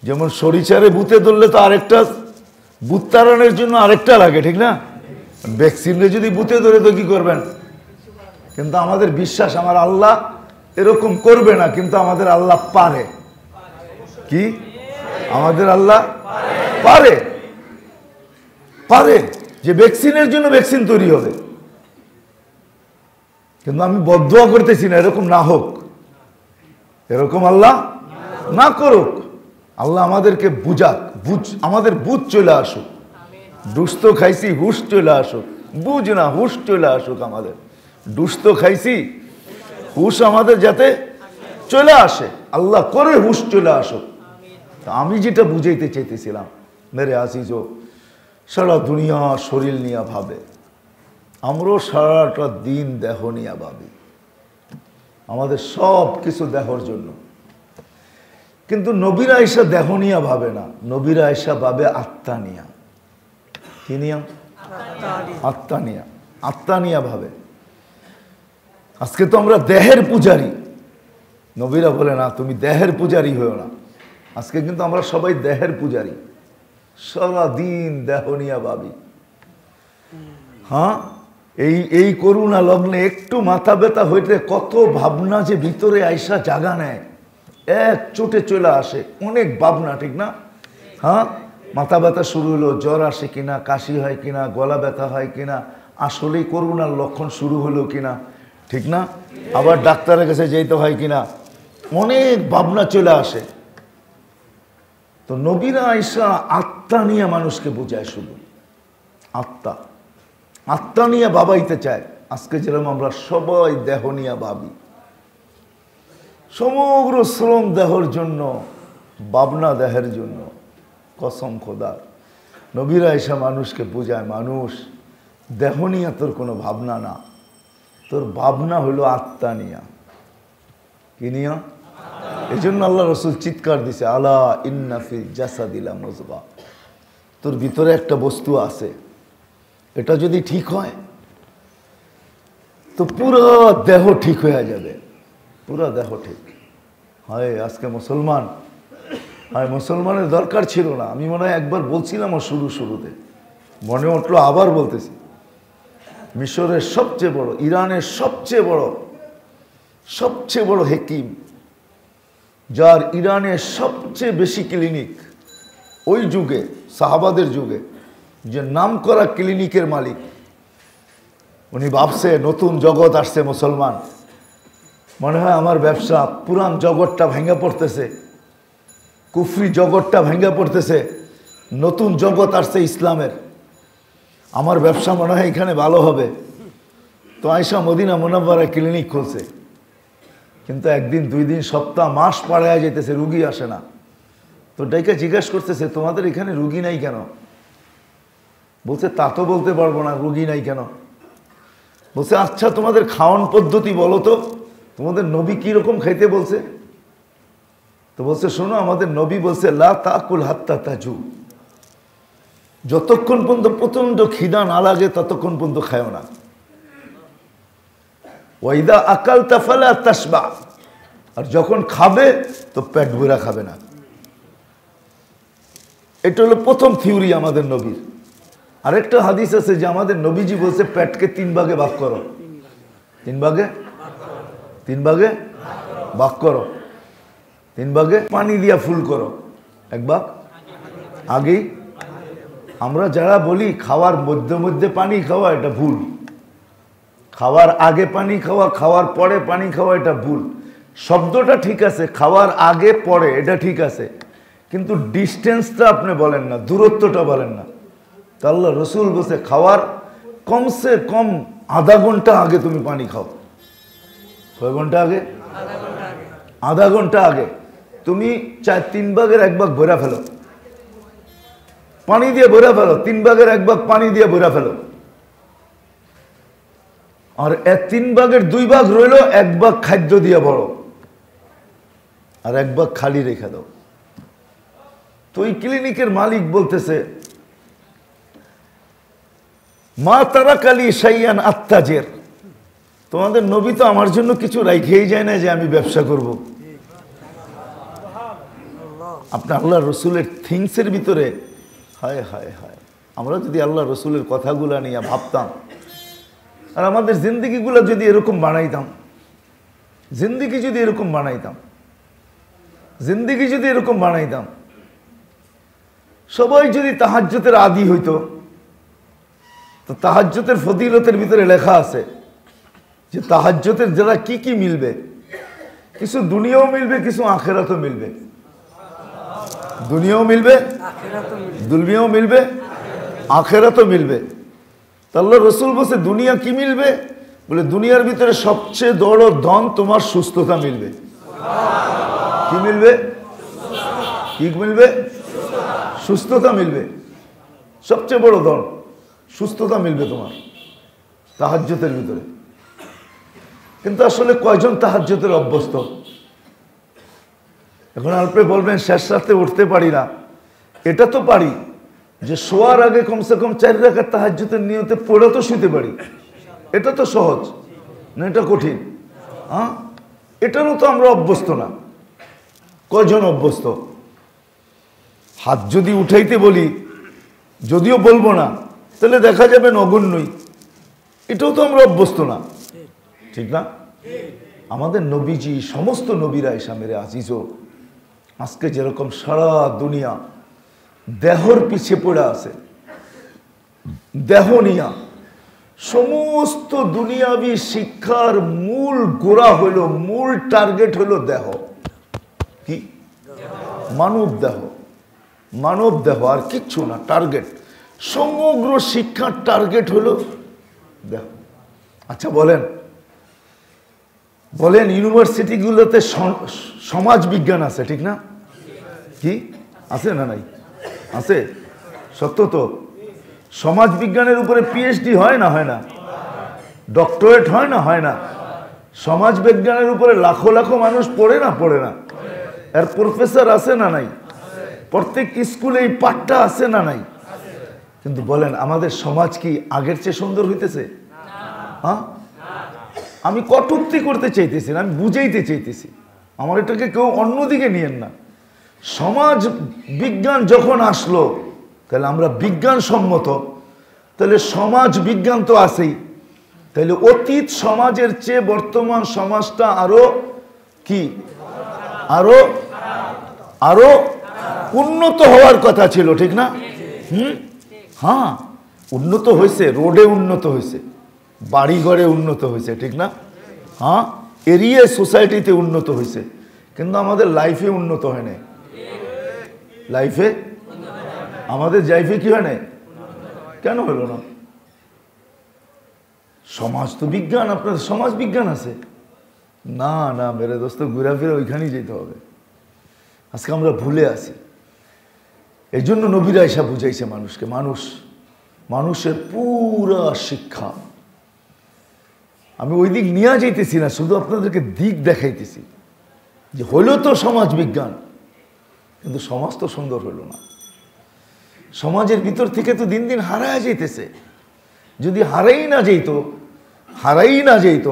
S1: যেমন সরিষারে ভূতে ধরলে তো আরেকটা ভূত তাড়ানোর জন্য আরেকটা লাগে, ঠিক না? ভ্যাকসিনে যদি ভূতে ধরে তো কি করবেন? কিন্তু আমাদের বিশ্বাস আমার আল্লাহ এরকম করবে না, কিন্তু আমাদের আল্লাহ পারে। কি আমাদের আল্লাহ পারে যে ভ্যাকসিনের জন্য ভ্যাকসিন তৈরি হবে। কিন্তু আমি বদদুয়া করতেছি না এরকম না হোক, এরকম আল্লাহ না করুক। আল্লাহ আমাদেরকে বুঝাক, আমাদের বুঝ চলে আসুক। দুষ্ট খাইছি হুশ চলে আসুক, বুঝ না হুশ চলে আসুক। আমাদের দুষ্ট খাইছি হুশ আমাদের যাতে চলে আসে, আল্লাহ করে হুশ চলে আসুক। আমি যেটা বুঝাইতে চাইতেছিলাম, মেরে আজিজো, সারা দুনিয়া শরীর নিয়ে ভাবে, আমরাও সারাটা দিন দেহ নিয়ে ভাবি, আমাদের সব কিছু দেহর জন্য। কিন্তু নবীরা এসা দেহ নিয়ে ভাবে না, নবীরা এসা ভাবে আত্মা নিয়া। কি নিয়া? আত্মা নিয়া ভাবে। আজকে তো আমরা দেহের পূজারী, নবীরা বলে না তুমি দেহের পূজারী হয়েও না। আজকে কিন্তু আমরা সবাই দেহের পূজারী, সারাদিন দেহ নিয়া ভাবি। হ্যাঁ, এই করুণা লগ্নে একটু মাথা ব্যথা হইতে কত ভাবনা যে ভিতরে আইসা জাগা নেয়, এক চোটে চলে আসে, অনেক ভাবনা, ঠিক না? হ্যাঁ, মাথা ব্যথা শুরু হলো, জ্বর আসে কিনা, কাশি হয় কিনা, গলা ব্যথা হয় কিনা, আসলেই করোনার লক্ষণ শুরু হলো কিনা, ঠিক না? আবার ডাক্তারের কাছে যেতে হয় কিনা, অনেক ভাবনা চলে আসে। তো নবীরা আইসা আত্মা নিয়ে মানুষকে বোঝায়, শুধু আত্মা নিয়ে ভাবাইতে চায়। আজকে যেরকম আমরা সবাই দেহ নিয়ে ভাবি, সমগ্র শ্রম দেহর জন্য, ভাবনা দেহের জন্য। কসম খোদার, নবীরা এসে মানুষকে বোঝায়, মানুষ দেহ নিয়ে তোর কোনো ভাবনা না, তোর ভাবনা হলো আত্মা নিয়া। কি নিয়া? এই জন্য আল্লাহ রসুল চিৎকার দিছে, আলা ইন্না ফিল জাসাদি লামুযগা, তোর ভিতরে একটা বস্তু আছে, এটা যদি ঠিক হয় তো পুরো দেহ ঠিক হয়ে যাবে, পুরো দেহ ঠিক হয়। আজকে মুসলমানের দরকার ছিল না। আমি মনে হয় একবার বলছিলাম শুরুতে, মনে উঠলো আবার বলতেছি। মিশরের সবচেয়ে বড়, ইরানের সবচেয়ে বড় হেকিম, যার ইরানের সবচেয়ে বেশি ক্লিনিক, ওই যুগে সাহাবাদের যুগে যে নামকরা ক্লিনিকের মালিক, উনি ভাবছে নতুন জগৎ আসছে মুসলমান, মনে হয় আমার ব্যবসা, পুরান জগৎটা ভেঙে পড়তেছে, কুফরি জগৎটা ভেঙে পড়তেছে, নতুন জগৎ আসছে ইসলামের, আমার ব্যবসা মনে হয় এখানে ভালো হবে। তো আয়েশা মদিনা মুনাওয়ারায় ক্লিনিক খুলছে, কিন্তু একদিন, 2 দিন, সপ্তাহ, মাস পাড়ায় যেতেছে, রুগী আসে না। তো ডাইকা জিজ্ঞাসা করতেছে, তোমাদের এখানে রুগী নাই কেন? বলছে, তা তো বলতে পারবো না, রুগী নাই কেন। বলছে, আচ্ছা তোমাদের খাওয়ান পদ্ধতি বলো তো, তোমাদের নবী কিরকম খাইতে বলছে? তো বলছে, শোনো, আমাদের নবী বলছে, লা তাকুল হাত্তা তাজু, যতক্ষণ পর্যন্ত প্রচন্ড খিদা না লাগে ততক্ষণ পর্যন্ত খায়ও না। ওয়াইদা আকালতা ফালা তাশবা, আর যখন খাবে তো পেট ভরা খাবে না। এটা হলো প্রথম থিওরি আমাদের নবীর। আরেকটা হাদিস আছে যে আমাদের নবীজি বলছে, পেটকে 3 ভাগে ভাগ করো। 3 ভাগে
S2: ভাগ করো, 3 ভাগে পানি দিয়া ফুল করো, 1 ভাগ আগেই। আমরা যারা বলি খাওয়ার মধ্যে মধ্যে পানি খাওয়া, এটা ভুল। খাওয়ার আগে পানি খাওয়া, খাওয়ার পরে পানি খাওয়া, এটা ভুল। শব্দটা ঠিক আছে, খাওয়ার আগে পরে এটা ঠিক আছে, কিন্তু ডিস্টেন্সটা আপনি বলেন না, দূরত্বটা বলেন না। তা আল্লাহ রসুল বলছে খাওয়ার কমসে কম আধা ঘন্টা আগে তুমি পানি খাও। কয় ঘন্টা আগে? আধা ঘন্টা আগে তুমি 3 ভাগের 1 ভাগ ভরা ফেলো, পানি দিয়ে ভরা ফেলো, 3 ভাগের 1 ভাগ পানি দিয়ে ভরা ফেলো, আর 3 ভাগের 2 ভাগ রইল, 1 ভাগ খাদ্য দিয়ে ভরো, আর 1 ভাগ খালি রেখে দাও। তো এই ক্লিনিকের মালিক বলতেছে মা তারাকালি শাইয়ান আত্তাজের, তোমাদের নবী তো আমার জন্য কিছু রাইখেই যায় না যে আমি ব্যবসা করব। আপনি আল্লাহ রসুলের থিংসের ভিতরে, হায় হায় হায়, আমরা যদি আল্লাহ রসুলের কথাগুলা নিয়ে ভাবতাম আর আমাদের জিন্দিগিগুলো যদি এরকম বানাইতাম, জিন্দিগি যদি এরকম বানাইতাম, জিন্দিগি যদি এরকম বানাইতাম, সবাই যদি তাহাজ্জুদের আদি হইতো, তো তাহাজ্জুদের ফজিলতের ভিতরে লেখা আছে যে তাহাজ্জুদের যারা কি কি মিলবে, কিছু দুনিয়াও মিলবে, কিছু আখেরাতও মিলবে। দুনিয়াও মিলবে, দুনিয়াও মিলবে, আখেরাতও মিলবে। আল্লাহ রসুল বলছে দুনিয়া কি মিলবে? বলে দুনিয়ার ভিতরে সবচেয়ে বড় ধন তোমার সুস্থতা মিলবে। কি মিলবে? কি মিলবে? সুস্থতা মিলবে। সবচেয়ে বড় ধন সুস্থতা মিলবে তোমার তাহাজ্জুদের ভিতরে। কিন্তু আসলে কয়জন তাহাজ্জুদের অভ্যস্ত? এখন আপনি বলবেন শেষ রাতে উঠতে পারি না, এটা তো পারি যে শোয়ার আগে কমসে কম 4 রাকাত তাহাজ্জুদের নিয়তে পড়ে তো শুতে পারি। এটা তো সহজ না, এটা কঠিন? হ্যাঁ, এটারও তো আমরা অভ্যস্ত না। কয়জন অভ্যস্ত? হাত যদি উঠাইতে বলি, যদিও বলবো না, তাহলে দেখা যাবে নগণ্যই। এটাও তো আমরা অভ্যস্ত না, ঠিক না? আমাদের নবীজি, সমস্ত নবীরা ইসলামের আজিজও আজকে যেরকম সারা দুনিয়া দেহর পিছে পড়ে আছে, দেহ নিয়া সমস্ত দুনিয়াবি শিক্ষার মূল গোড়া হইল, মূল টার্গেট হইল দেহ। কি? মানব দেহ, মানব দেহ, আর কিচ্ছু না টার্গেট। সমগ্র শিক্ষার টার্গেট হলো দেহ। আচ্ছা বলেন, বলেন ইউনিভার্সিটিগুলোতে সমাজ বিজ্ঞান আছে, ঠিক না? কি আছে না? নাই আছে? সত্য তো। সমাজ বিজ্ঞানের উপরে পিএইচডি হয় না? হয় না? ডক্টরেট হয় না? হয় না? সমাজ বিজ্ঞানের উপরে লাখো লাখো মানুষ পড়ে না? পড়ে না? এর প্রফেসর আছে না? নাই? প্রত্যেক স্কুলে এই পাঠটা আছে না? নাই? কিন্তু বলেন আমাদের সমাজ কি আগের চেয়ে সুন্দর হইতেছে? হ্যাঁ, আমি কটূক্তি করতে চাইতেছি না, আমি বুঝাইতে চাইতেছি। আমার এটাকে কেউ অন্যদিকে নিয়েন না। সমাজ বিজ্ঞান যখন আসলো, তাহলে আমরা বিজ্ঞানসম্মত, তাহলে সমাজ বিজ্ঞান তো আছেই, তাহলে অতীত সমাজের চেয়ে বর্তমান সমাজটা আরো কি, আরো আরো উন্নত হওয়ার কথা ছিল, ঠিক না? হ্যাঁ, উন্নত হয়েছে, রোডে উন্নত হয়েছে, বাড়িঘরে উন্নত হয়েছে, ঠিক না? হ্যাঁ, এরিয়ায় সোসাইটিতে উন্নত হয়েছে, কিন্তু আমাদের লাইফে উন্নত হয় নাই। লাইফে, আমাদের লাইফে কি হয় নাই? কেন হলো না? সমাজ তো বিজ্ঞান, আপনার সমাজ বিজ্ঞান আছে না? না মেরে দোস্ত, ঘুরাফিরা ওইখানেই যেতে হবে। আজকে আমরা ভুলে আছি। এই জন্য নবীরা এসা বুঝাইছে মানুষকে, মানুষের পুরা শিক্ষা। আমি ওই দিক নিয়ে যাইতেছি না, শুধু আপনাদেরকে দিক দেখাইতেছি যে হইল তো সমাজ বিজ্ঞান, কিন্তু সমাজ তো সুন্দর হইল না। সমাজের ভিতর থেকে তো দিন দিন হারায় যাইতেছে। যদি হারাই না যেত,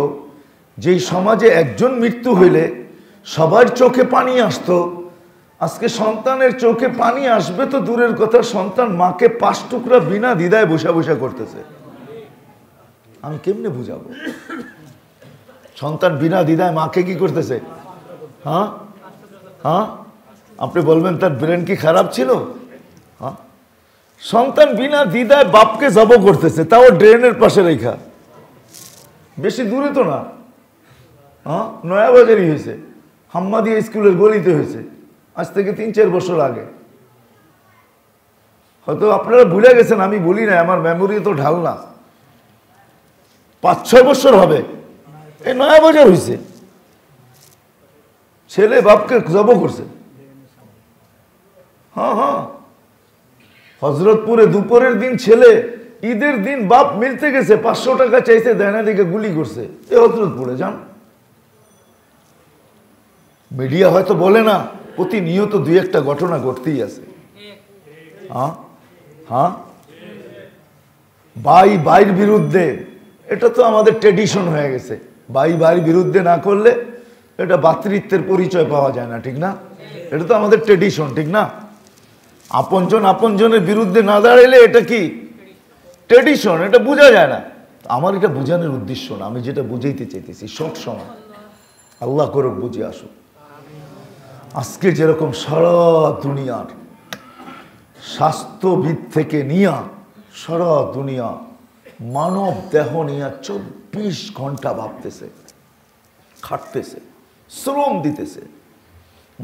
S2: যেই সমাজে একজন মৃত্যু হইলে সবার চোখে পানি আসতো, আজকে সন্তানের চোখে পানি আসবে তো দূরের কথা, সন্তান মাকে 5 টুকরা বিনা দ্বিধায় বসা বসা করতেছে। আমি কেমনে বুঝাবো? সন্তান বিনা দ্বিধায় মাকে কি করতেছে?
S1: হ্যাঁ হ্যাঁ, আপনি বলবেন তার ব্রেন কি খারাপ ছিল? হ্যাঁ, সন্তান বিনা দ্বিধায় বাপকে জব করতেছে, তাও ড্রেনের পাশে রেখা, বেশি দূরে তো না। হ্যাঁ, নয়াবাজারই হয়েছে, হাম্মাদিয়া স্কুলের গলিতে হয়েছে, আজ থেকে 3-4 বছর আগে। হয়তো আপনারা ভুলে গেছেন, আমি বলি না, আমার মেমোরি তো ঢাল না। 5-6 বছর হবে, এই নয়াবাজার হয়েছে, ছেলে বাপকে জব করছে। হ্যাঁ হ্যাঁ, হজরতপুরে দুপুরের দিন ছেলে, ঈদের দিন বাপ মিলতে গেছে, 500 টাকা চাইছে, দেয় না, দিকে গুলি করছে। এ হজরতপুরে যান, মিডিয়া হয়তো বলে না, প্রতিনিয়ত 2-1টা ঘটনা ঘটতেই আছে। হ্যাঁ হ্যাঁ, ভাই ভাইয়ের বিরুদ্ধে, এটা তো আমাদের ট্রেডিশন হয়ে গেছে। ভাই ভাইয়ের বিরুদ্ধে না করলে এটা ভাতৃত্বের পরিচয় পাওয়া যায় না, ঠিক না? এটা তো আমাদের ট্রেডিশন, ঠিক না? আপনজন আপনজনের বিরুদ্ধে না দাঁড়াইলে এটা কি ট্রেডিশন, এটা বোঝা যায় না। আমার এটা বোঝানোর উদ্দেশ্য না, আমি যেটা বুঝাইতে চাইতেছি, সব সময় আল্লাহ করুক বুঝে আসুক। আজকে যেরকম সারা দুনিয়ার স্বাস্থ্যবিদ থেকে নিয়া সারা দুনিয়া মানব দেহ নিয়ে 24 ঘন্টা ভাবতেছে, খাটতেছে, শ্রম দিতেছে,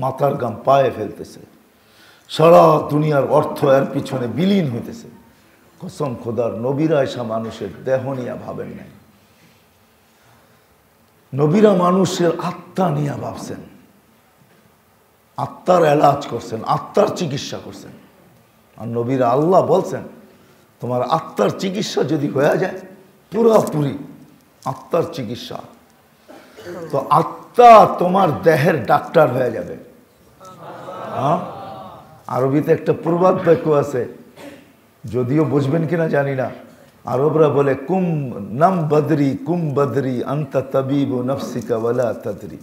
S1: মাথার গাম পায়ে ফেলতেছে, সারা দুনিয়ার অর্থ এর পিছনে বিলীন হইতেছে। কসম খোদার, নবীরা এসা মানুষের দেহ নিয়ে ভাবেন নাই, নবীরা মানুষের আত্মা নিয়ে ভাবছেন, আত্মার এলাজ করছেন, আত্মার চিকিৎসা করছেন। আর নবীরা আল্লাহ বলছেন, তোমার আত্মার চিকিৎসা যদি হয়ে যায়, পুরোপুরি আত্মার চিকিৎসা, তো আত্মা তোমার দেহের ডাক্তার হয়ে যাবে। হ্যাঁ, আরবিতে একটা প্রবাদ বাক্য আছে, যদিও বুঝবেন কিনা জানি না। আরবরা বলে, কুম নাম বদরি কুম বদরি আন্তা তাবিবু নফসিকা ওয়ালা তাদরি।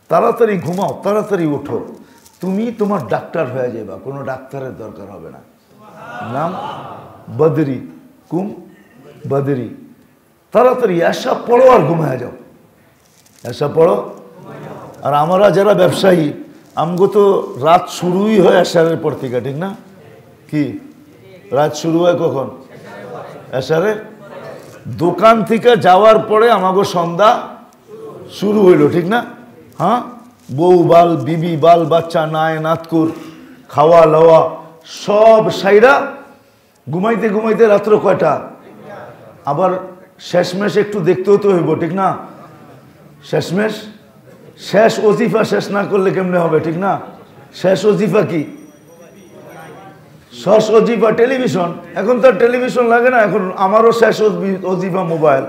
S1: তাড়াতাড়ি ঘুমাও, তাড়াতাড়ি ওঠো, তুমি তোমার ডাক্তার হয়ে যাবে, কোনো ডাক্তারের দরকার হবে না। নাম বদরি কুম বদরি, তাড়াতাড়ি এসা পড়ো আর ঘুমায় যাও, এসা পড়ো। আর আমরা যারা ব্যবসায়ী, আমগো তো রাত শুরুই হয় এশারের পর থেকে, ঠিক না? কি রাত শুরু হয় কখন? এশারে। দোকান থেকে যাওয়ার পরে আমাগো সন্ধ্যা শুরু হইল, ঠিক না? হ্যাঁ, বউ বাল বিবি বাল বাচ্চা নায় নাতকুর খাওয়া লওয়া সব সাইরা ঘুমাইতে ঘুমাইতে রাত্র কয়টা? আবার শেষমেশ একটু দেখতেও তো হইব, ঠিক না? শেষমেশ, শেষ ওজিফা শেষ না করলে কেমনে হবে, ঠিক না? শেষ ওজিফা কি? শেষ ওজিফা টেলিভিশন। এখন তো টেলিভিশন লাগে না, এখন আমারও শেষ ওজিফা মোবাইল।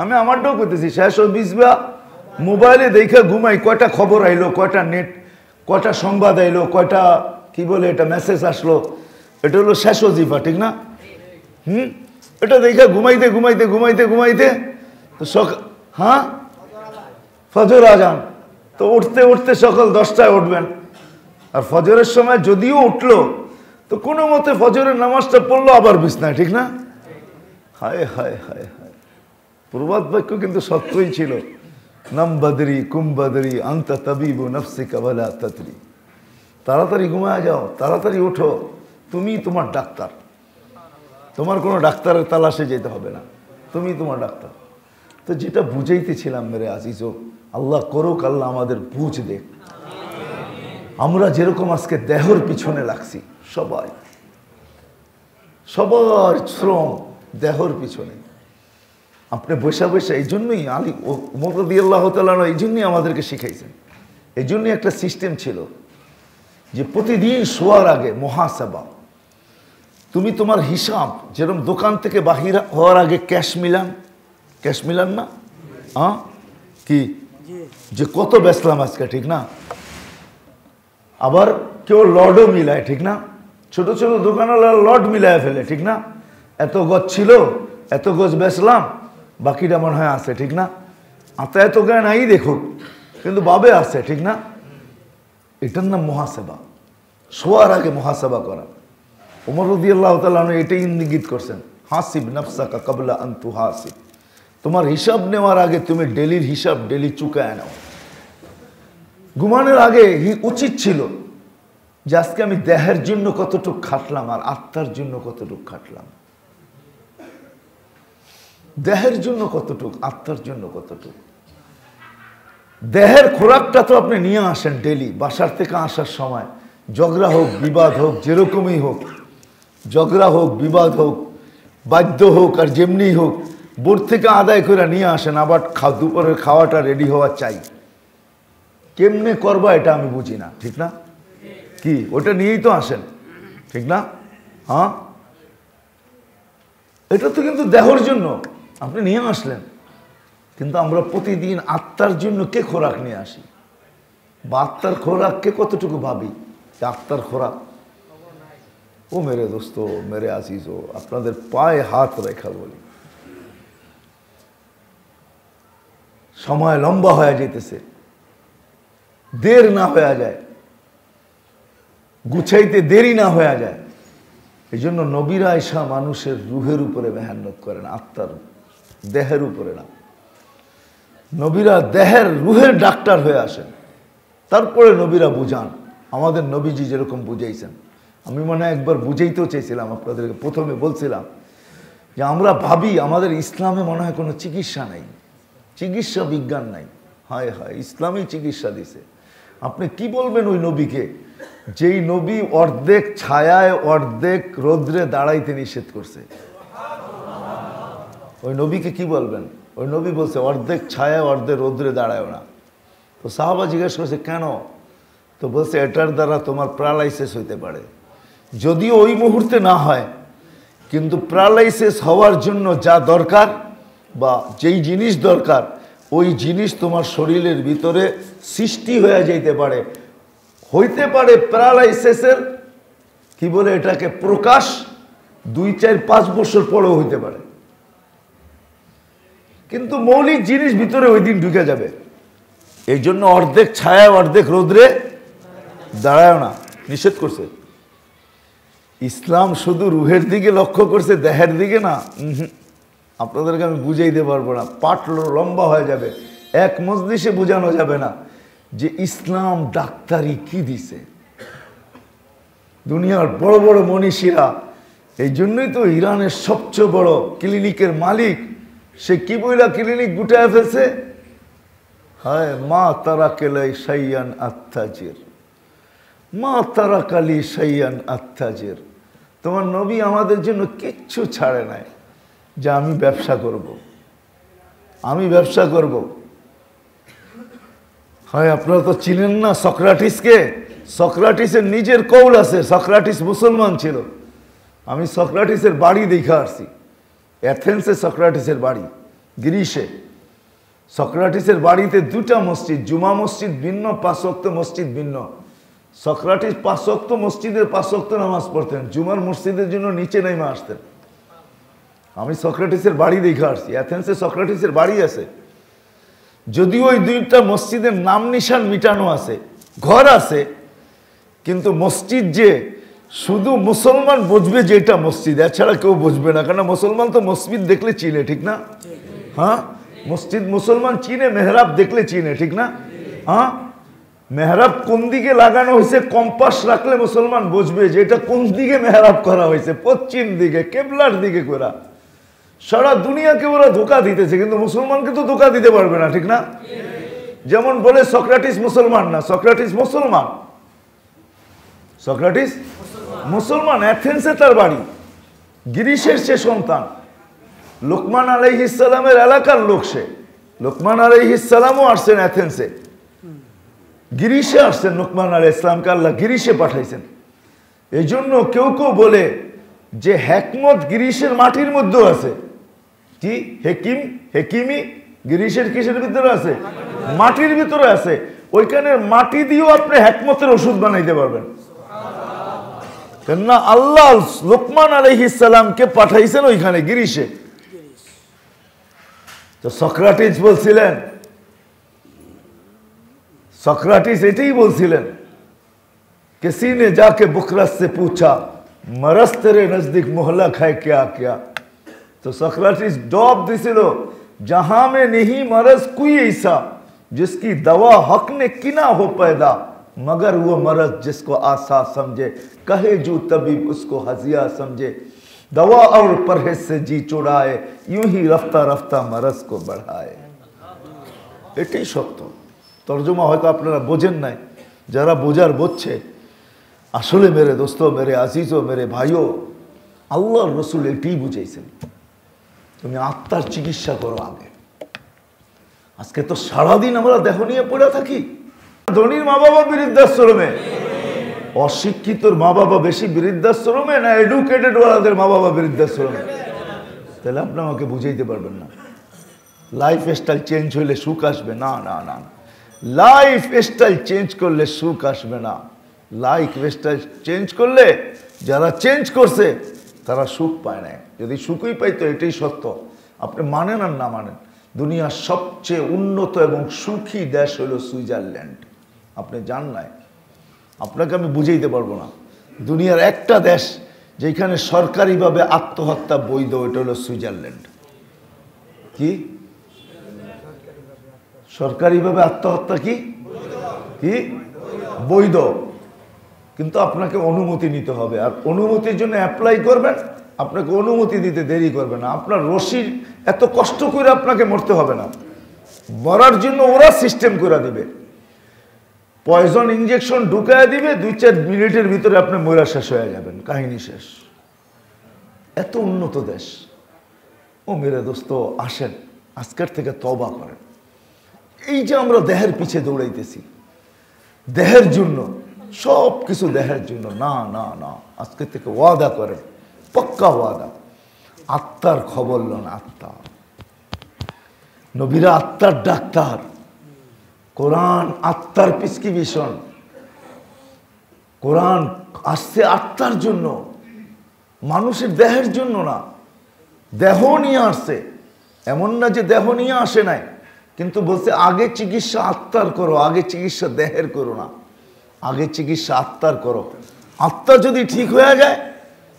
S1: আমি আমারটাও করতেছি, শেষ ওজিফা মোবাইলে দেখে ঘুমাই, কয়টা খবর আইলো, কয়টা নেট, কয়টা সংবাদ আইলো, কয়টা কি বলে এটা মেসেজ আসলো, এটা হলো শেষ ওজিফা, ঠিক না? এটা দেখে ঘুমাইতে ঘুমাইতে ঘুমাইতে ঘুমাইতে তো হ্যাঁ, ফজর আজান, তো উঠতে উঠতে সকাল 10টায় উঠবেন। আর ফজরের সময় যদিও উঠলো, তো কোনো মতে ফজরের নামাজটা পড়লো, আবার বিছনায়, ঠিক না? হায় হায় হায় হায়, প্রবাদ বাক্য কিন্তু সত্যই ছিল। নাম বদরি কুম বদরি আন্তা তাবিবু নফসিকা ওয়ালা তাদরি। তাড়াতাড়ি ঘুমায় যাও, তাড়াতাড়ি ওঠো, তুমি তোমার ডাক্তার, তোমার কোনো ডাক্তারের তালাশে যেতে হবে না, তুমি তোমার ডাক্তার। তো যেটা বুঝাইতেছিলাম মেরে আজিজও, আল্লাহ করুক আল্লাহ আমাদের বুঝ দেখ। আমরা যেরকম আজকে দেহর পিছনে লাগছি, সবাই সবার শ্রম দেহর পিছনে। আপনি বসে বসে, এই জন্যই আলী ওমর রাদিয়াল্লাহু তাআলা এই জন্যই আমাদেরকে শিখাইছেন। এই জন্যই একটা সিস্টেম ছিল যে প্রতিদিন শোয়ার আগে মুহাসাবা, তুমি তোমার হিসাব, যেরকম দোকান থেকে বাহির হওয়ার আগে ক্যাশ মিলান না? হ্যাঁ, কি যে কত বেচলাম আজকে, ঠিক না? আবার কেউ লডও মিলায়, ঠিক না? ছোট ছোট দোকানওয়ালা লড মিলায় ফেলে, ঠিক না? এত গজ ছিল, এত গজ বেচলাম, বাকিটা মনে হয় আছে, ঠিক না? আতা এত গায়ে নাই দেখুক, কিন্তু বাবে আছে, ঠিক না? এটার নাম মুহাসাবা, শোয়ার আগে মুহাসাবা করা। ওমর রাদিয়াল্লাহু তাআলা এটাই ইঙ্গিত করছেন, হাসিব নাফসাকা ক্বাবলা আন তুহাসিব। তোমার হিসাব নেওয়ার আগে তুমি ডেলির হিসাব ডেলি চুকায় নাও।
S2: ঘুমানোর আগে উচিত ছিল যে আজকে আমি দেহের জন্য কতটুকু খাটলাম আর আত্মার জন্য কতটুকু খাটলাম, দেহের জন্য কতটুকু, আত্মার জন্য কতটুকু। দেহের খোরাকটা তো আপনি নিয়ে আসেন ডেলি, বাসার থেকে আসার সময় ঝগড়া হোক, বিবাদ হোক, যেরকমই হোক, ঝগড়া হোক, বিবাদ হোক, বাধ্য হোক আর যেমনি হোক, বোর্ড থেকে আদায় করে নিয়ে আসেন, আবার দুপুরের খাওয়াটা রেডি হওয়া চাই। কেমনে করবা এটা আমি বুঝি না, ঠিক না? কি ওটা নিয়েই তো আসেন, ঠিক না? হ্যাঁ, এটা তো কিন্তু দেহর জন্য আপনি নিয়ে আসলেন, কিন্তু আমরা প্রতিদিন আত্মার জন্য কে খোরাক নিয়ে আসি, বা আত্মার খোরাক কে কতটুকু ভাবি? আত্মার খোরাক, ও মেরে দোস্ত, মেরে আজিজ, ও আপনাদের পায়ে হাত রেখা বলি, সময় লম্বা হয়ে যেতেছে, দের না হয়ে যায়, গুছাইতে দেরি না হয়ে যায়। এই জন্য নবীরা এসা মানুষের রুহের উপরে মেহনত করেন, আত্মার দেহের উপরে না। নবীরা দেহের রুহের ডাক্তার হয়ে আসেন, তারপরে নবীরা বুঝান। আমাদের নবীজি যেরকম বুঝাইছেন, আমি মনে হয় একবার বুঝাইতেও চেয়েছিলাম আপনাদেরকে, প্রথমে বলছিলাম যে আমরা ভাবি আমাদের ইসলামে মনে হয় কোনো চিকিৎসা নাই, চিকিৎসা বিজ্ঞান নাই। হায় হায়, ইসলামই চিকিৎসা দিছে। আপনি কি বলবেন ওই নবীকে, যেই নবী অর্ধেক ছায়ায় অর্ধেক রৌদ্রে দাঁড়াইতে নিষেধ করছে? ওই নবীকে কি বলবেন? ওই নবী বলছে অর্ধেক ছায়ায় অর্ধেক রৌদ্রে দাঁড়ায় না। তো সাহাবা জিজ্ঞেস করছে কেন? তো বলছে এটার দ্বারা তোমার প্যারালাইসিস হইতে পারে। যদিও ওই মুহূর্তে না হয়, কিন্তু প্যারালাইসিস হওয়ার জন্য যা দরকার বা যেই জিনিস দরকার, ওই জিনিস তোমার শরীরের ভিতরে সৃষ্টি হয়ে যাইতে পারে, হইতে পারে প্যারালাইসিসের কি বলে এটাকে প্রকাশ 2, 4, 5 বছর পরেও হইতে পারে, কিন্তু মৌলিক জিনিস ভিতরে ওই দিন ঢুকে যাবে। এই জন্য অর্ধেক ছায়া অর্ধেক রৌদ্রে দাঁড়ায় না, নিষেধ করছে। ইসলাম শুধু রুহের দিকে লক্ষ্য করছে, দেহের দিকে না। আপনাদেরকে আমি বুঝাইতে পারবো না, পাঠ লম্বা হয়ে যাবে, এক মজলিসে বোঝানো যাবে না যে ইসলাম ডাক্তারি কি দিছে। দুনিয়ার বড় বড় মনীষীরা, এই জন্যই তো ইরানের সবচেয়ে বড় ক্লিনিকের মালিক, সে কি বইলা ক্লিনিক গুটায় ফেলছে, হায় মা তারা কেলাই সাইয়ান আত্তাজির, মা তারা কালি সাইয়ান আত্তাজির। তোমার নবী আমাদের জন্য কিচ্ছু ছাড়ে নাই যে আমি ব্যবসা করব, আমি ব্যবসা করব। হয় আপনারা তো চিনেন না সক্রাটিসকে? সক্রাটিসের নিজের কৌল আছে, সক্রাটিস মুসলমান ছিল। আমি সক্রাটিসের বাড়ি দেখে আসছি, অ্যাথেন্সে সক্রাটিসের বাড়ি, গ্রিসে। সক্রাটিসের বাড়িতে 2টা মসজিদ, জুমা মসজিদ ভিন্ন, 5 ওয়াক্ত মসজিদ ভিন্ন। সক্রাটিস 5 ওয়াক্ত মসজিদের 5 ওয়াক্ত নামাজ পড়তেন, জুমার মসজিদের জন্য নিচে নেমে আসতেন। আমি সক্রাটিসের বাড়ি দেখে আসছি, অ্যাথেন্সে সক্রাটিসের বাড়ি আছে। যদিও ওই 2টা মসজিদের নাম নিশান মিটানো আছে, ঘর আছে, কিন্তু মসজিদ যে শুধু মুসলমান বুঝবে যে এটা মসজিদ, এছাড়া কেউ বুঝবে না। কারণ মুসলমান তো মসজিদ দেখলে চিনে, ঠিক না? হ্যাঁ, মসজিদ মুসলমান চিনে, মেহরাব দেখলে চিনে, ঠিক না? হ্যাঁ, মেহরাব কোন দিকে লাগানো হয়েছে কম্পাস রাখলে মুসলমান বুঝবে যে এটা কোন দিকে মেহরাব করা হয়েছে, পশ্চিম দিকে, কেবলার দিকে করা। সারা দুনিয়াকে ওরা ধোকা দিতেছে, কিন্তু মুসলমানকে তো ধোকা দিতে পারবে না, ঠিক না? যেমন বলে সক্রাটিস মুসলমান না, সক্রাটিস মুসলমান, সক্রাটিস মুসলমান। অ্যাথেন্সে তার বাড়ি, গ্রিসের সে সন্তান, লোকমান আলাইহিস সালামের এলাকার লোক সে। লোকমান আলাইহিস সালামও আসছেন অ্যাথেন্সে, গ্রিসে আসছেন। লোকমান আলাইহিস সালামকে আল্লাহ গ্রিসে পাঠাইছেন। এই জন্য কেউ কেউ বলে যে হেকমত গ্রিসের মাটির মধ্যেও আছে। কি হেকিম, হেকিমি গ্রিসের কিসের ভিতরে আছে? মাটির ভিতরে আছে। ওইখানে মাটি দিয়েও আপনি হেকমতের ওষুধ বানাইতে পারবেন, কেননা আল্লাহ লোকমান আলাইহিস সালামকে পাঠাইছেন ওইখানে গ্রিসে। তো সক্রাটিস বলছিলেন, সক্রাটিস এটাই বলছিলেন, किसी ने जाके बुकरस से पूछा मरस तेरे नजदीक मोहलक है क्या क्या। तो सक्राटिस जवाब दिছিল जहां में नहीं मरज कोई ऐसा जिसकी दवा हक ने की ना हो पैदा, मगर वो मरज जिसको आसा समझे, कहे जो तबीब उसको हजिया समझे, दवा और परहेज से जी चुड़ाए, यूं ही रफ्ता रफ्ता मरज को बढ़ाए। এটাই সত্য। তর্জমা হয়তো আপনারা বোঝেন নাই, যারা বোঝার বুঝছে। আসলে মেরে দোস্ত, মেরে আজিজও, মেরে ভাইও, আল্লাহর রসুল এটাই বুঝাইছেন, তুমি আত্মার চিকিৎসা করো আগে। আজকে তো সারাদিন আমরা দেহ নিয়ে পড়ে থাকি। ধনীর মা বাবা বৃদ্ধাশ্রমে, অশিক্ষিতর মা বাবা বেশি বৃদ্ধাশ্রমে না এডুকেটেড ওয়ালাদের মা বাবা বৃদ্ধাশ্রমে? তাহলে আপনি আমাকে বুঝাইতে পারবেন না লাইফ স্টাইল চেঞ্জ হইলে সুখ আসবে। না না না, লাইফ স্টাইল চেঞ্জ করলে সুখ আসবে না। লাইফ স্টাইল চেঞ্জ করলে যারা চেঞ্জ করছে তারা সুখ পায় না। যদি সুখই পাইতো, এটাই সত্য। আপনি মানেন আর না মানেন, দুনিয়ার সবচেয়ে উন্নত এবং সুখী দেশ হলো সুইজারল্যান্ড। আপনি জান নাই, আপনাকে আমি বুঝাইতে পারবো না। দুনিয়ার একটা দেশ যেখানে সরকারিভাবে আত্মহত্যা বৈধ, এটা হলো সুইজারল্যান্ড। কি সরকারিভাবে আত্মহত্যা কি কি বৈধ, কিন্তু আপনাকে অনুমতি নিতে হবে। আর অনুমতির জন্য অ্যাপ্লাই করবেন, আপনাকে অনুমতি দিতে দেরি করবে না। আপনার রশির এত কষ্ট করে আপনাকে মরতে হবে না, মরার জন্য ওরা সিস্টেম করে দিবে। পয়জন ইঞ্জেকশন ঢুকায় দিবে, 2-4 মিনিটের ভিতরে আপনি মরা শেষ হয়ে যাবেন, কাহিনী শেষ। এত উন্নত দেশ। ও মেরে দোস্ত, আসেন আজকের থেকে তওবা করেন। এই যে আমরা দেহের পিছে দৌড়াইতেছি, দেহের জন্য, সব কিছু দেহের জন্য। না না না, আজকে থেকে ওয়াদা করেন, পক্কা ওয়াদা, আত্মার খবর লন। আত্মা, নবীরা আত্মার ডাক্তার, কোরআন আত্মার প্রেসক্রিপশন। কোরআন আসছে আত্মার জন্য, মানুষের দেহের জন্য না। দেহ নিয়ে আসছে, এমন না যে দেহ নিয়ে আসে নাই, কিন্তু বলছে আগে চিকিৎসা আত্মার করো, আগে চিকিৎসা দেহের করো না, আগে চিকিৎসা আত্মার করো। আত্মা যদি ঠিক হয়ে যায়,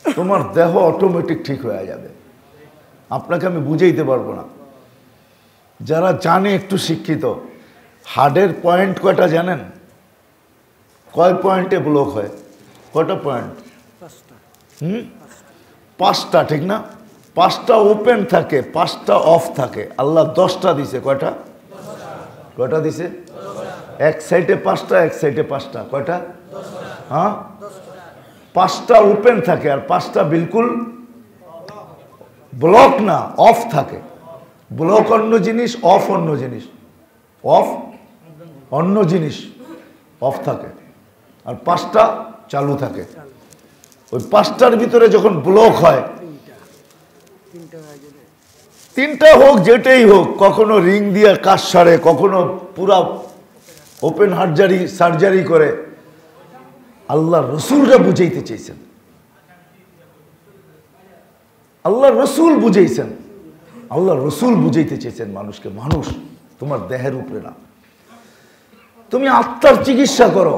S2: তোমার দেহ অটোমেটিক ঠিক হয়ে যাবে। আপনাকে আমি বুঝাইতে পারবো না। যারা জানে, একটু শিক্ষিত, হার্টের পয়েন্ট কয়টা জানেন? কয় পয়েন্টে ব্লক হয়? কয়টা পয়েন্ট? 5টা, ঠিক না? 5টা ওপেন থাকে, 5টা অফ থাকে। আল্লাহ 10টা দিছে। কয়টা? কয়টা দিছে? এক সাইডে 5টা, এক সাইডে 5টা। কয়টা? হ্যাঁ, 5টা ওপেন থাকে আর 5টা বিলকুল ব্লক না, অফ থাকে। ব্লক অন্য জিনিস, অফ অন্য জিনিস। অফ অন্য জিনিস, অফ থাকে। আর 5টা চালু থাকে। ওই 5টার ভিতরে যখন ব্লক হয়, 3টা হোক, যেটাই হোক, কখনো রিং দিয়ে কাজ সারে, কখনো পুরা ওপেন হার্ট সার্জারি করে। আল্লাহ রসুলরা বুঝাইতে চেয়েছেন, আল্লাহ রসুল বুঝাইছেন, আল্লাহ রসুল বুঝাইতে চেয়েছেন মানুষকে, মানুষ তোমার দেহের উপরে না, তুমি আত্মার চিকিৎসা করো।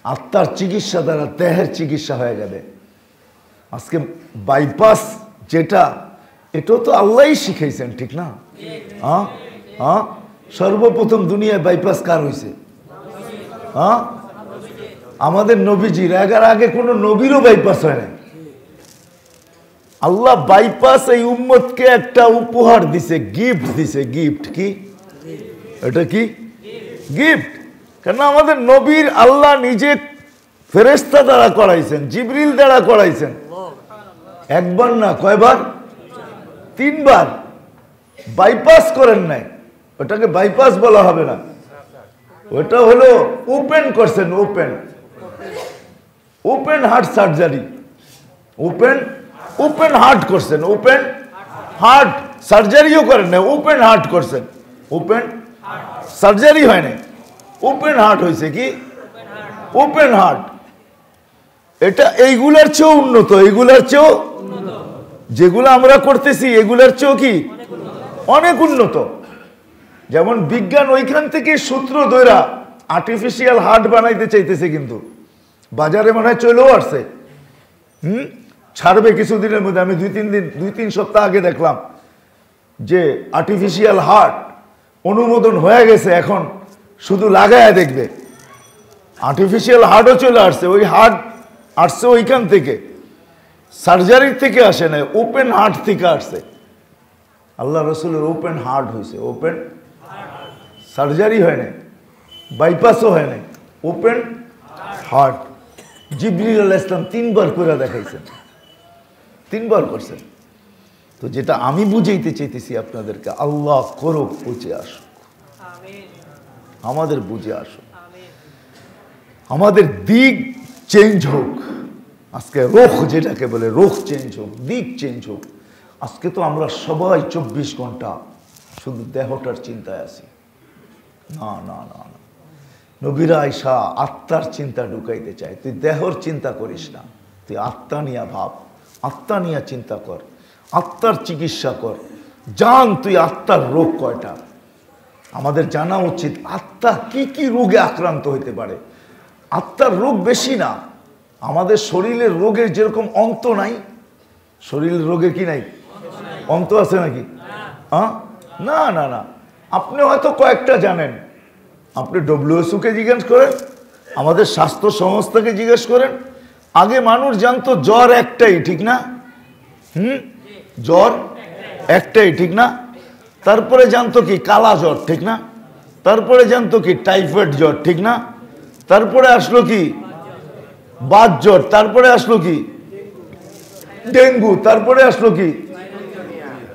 S2: আত্মার চিকিৎসা দ্বারা দেহের চিকিৎসা হয়ে যাবে। আজকে বাইপাস যেটা, এটাও তো আল্লাহই শিখাইছেন, ঠিক না? হ্যাঁ হ্যাঁ, সর্বপ্রথম দুনিয়ায় বাইপাস কার হয়েছে? হ্যাঁ, আমাদের নবীজির। এর আগে কোনো নবীরও বাইপাস হয় না। আল্লাহ বাইপাস এই উম্মতকে একটা উপহার দিছে, গিফট দিছে। গিফট কি? এটা কি গিফট? কেন আমাদের নবীর আল্লাহ নিজে ফেরেশতা দ্বারা করাইছেন, জিবরিল দ্বারা করাইছেন। একবার না, কয়বার? 3বার। বাইপাস করেন নাই, ওটাকে বাইপাস বলা হবে না, ওটা হলো ওপেন করছেন। Open open heart surgery, open open heart করছেন। ওপেন হার্ট সার্জারিও করেন না, ওপেন হার্ট করছেন। ওপেন সার্জারি হয় না, ওপেন হার্ট হয়েছে। কি ওপেন হার্ট? এটা এইগুলার চেয়েও উন্নত, এইগুলার চেয়েও, যেগুলো আমরা করতেছি এগুলার চেয়েও কি অনেক উন্নত। যেমন বিজ্ঞান ওইখান থেকে সূত্র ধরা আর্টিফিশিয়াল হার্ট বানাইতে চাইতেছে, কিন্তু বাজারে মনে হয় চলেও আসছে। ছাড়বে কিছুদিনের মধ্যে। আমি 2-3 সপ্তাহ আগে দেখলাম যে আর্টিফিশিয়াল হার্ট
S1: অনুমোদন হয়ে গেছে, এখন শুধু লাগায় দেখবে। আর্টিফিশিয়াল হার্টও চলে আসছে, ওই হার্ট আসছে ওইখান থেকে, সার্জারির থেকে আসে না, ওপেন হার্ট থেকে আসছে। আল্লাহ রসুলের ওপেন হার্ট হয়েছে, ওপেন সার্জারি হয় নাই, বাইপাসও হয় নাই, ওপেন হার্ট। জিবরিল আলাইহিস সালাম 3 বার করে দেখাইছেন, 3 বার করছেন। তো যেটা আমি বুঝাইতে চাইতেছি আপনাদেরকে, আল্লাহ করুক বুঝে আসুক, আমাদের বুঝে আসুক, আমাদের দিক চেঞ্জ হোক। আজকে রোখ যেটাকে বলে, রোখ চেঞ্জ হোক, দিক চেঞ্জ হোক। আজকে তো আমরা সবাই 24 ঘন্টা শুধু দেহটার চিন্তায় আছি। না না না না, নবীরা আয়েশা আত্মার চিন্তা ঢুকাইতে চায়। তুই দেহর চিন্তা করিস না, তুই আত্মা নিয়ে ভাব, আত্মা নিয়ে চিন্তা কর, আত্মার চিকিৎসা কর। জান তুই আত্মার রোগ কয়টা। আমাদের জানা উচিত আত্মা কি কি রোগে আক্রান্ত হইতে পারে। আত্মার রোগ বেশি না, আমাদের শরীরের রোগের যেরকম অন্ত নাই, শরীরের রোগের কি নাই, অন্ত আছে নাকি? হ্যাঁ, না না না, আপনি হয়তো কয়েকটা জানেন। আপনি WHO কে জিজ্ঞেস করেন, আমাদের স্বাস্থ্য সংস্থাকে জিজ্ঞেস করেন। আগে মানুষ জানতো জ্বর একটাই, ঠিক না? জ্বর একটাই, ঠিক না? তারপরে জানতো কি কালা জ্বর, ঠিক না? তারপরে জানতো কি টাইফয়েড জ্বর, ঠিক না? তারপরে আসলো কি বাত জ্বর, তারপরে আসলো কি ডেঙ্গু, তারপরে আসলো কি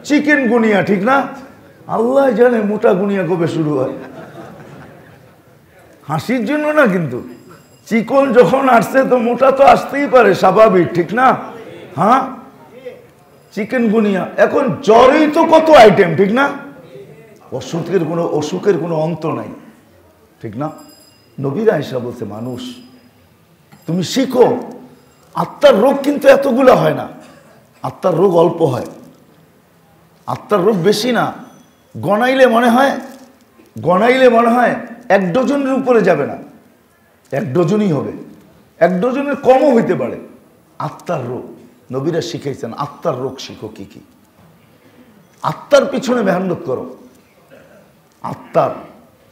S1: চিকেন গুনিয়া, ঠিক না? আল্লাহ জানে মোটা গুনিয়া কবে শুরু হয়। হাসির জন্য না, কিন্তু চিকন যখন আসছে তো মোটা তো আসতেই পারে, স্বাভাবিক, ঠিক না? হ্যাঁ, চিকেন গুনিয়া। এখন জ্বরেই তো কত আইটেম, ঠিক না? অসুখের কোনো অন্ত নাই, ঠিক না? নবীরা আয়েশা বলছে, মানুষ তুমি শিখো, আত্মার রোগ কিন্তু এতগুলো হয় না, আত্মার রোগ অল্প হয়, আত্মার রোগ বেশি না। গণাইলে মনে হয় 1 ডজনের উপরে যাবে না, 1 ডজনই হবে, 1 ডজনের কমও হইতে পারে। আত্মার রোগ নবীরা শিখাইছেন, আত্মার রোগ শিখো কি কি, আত্মার পিছনে মেহনত করো।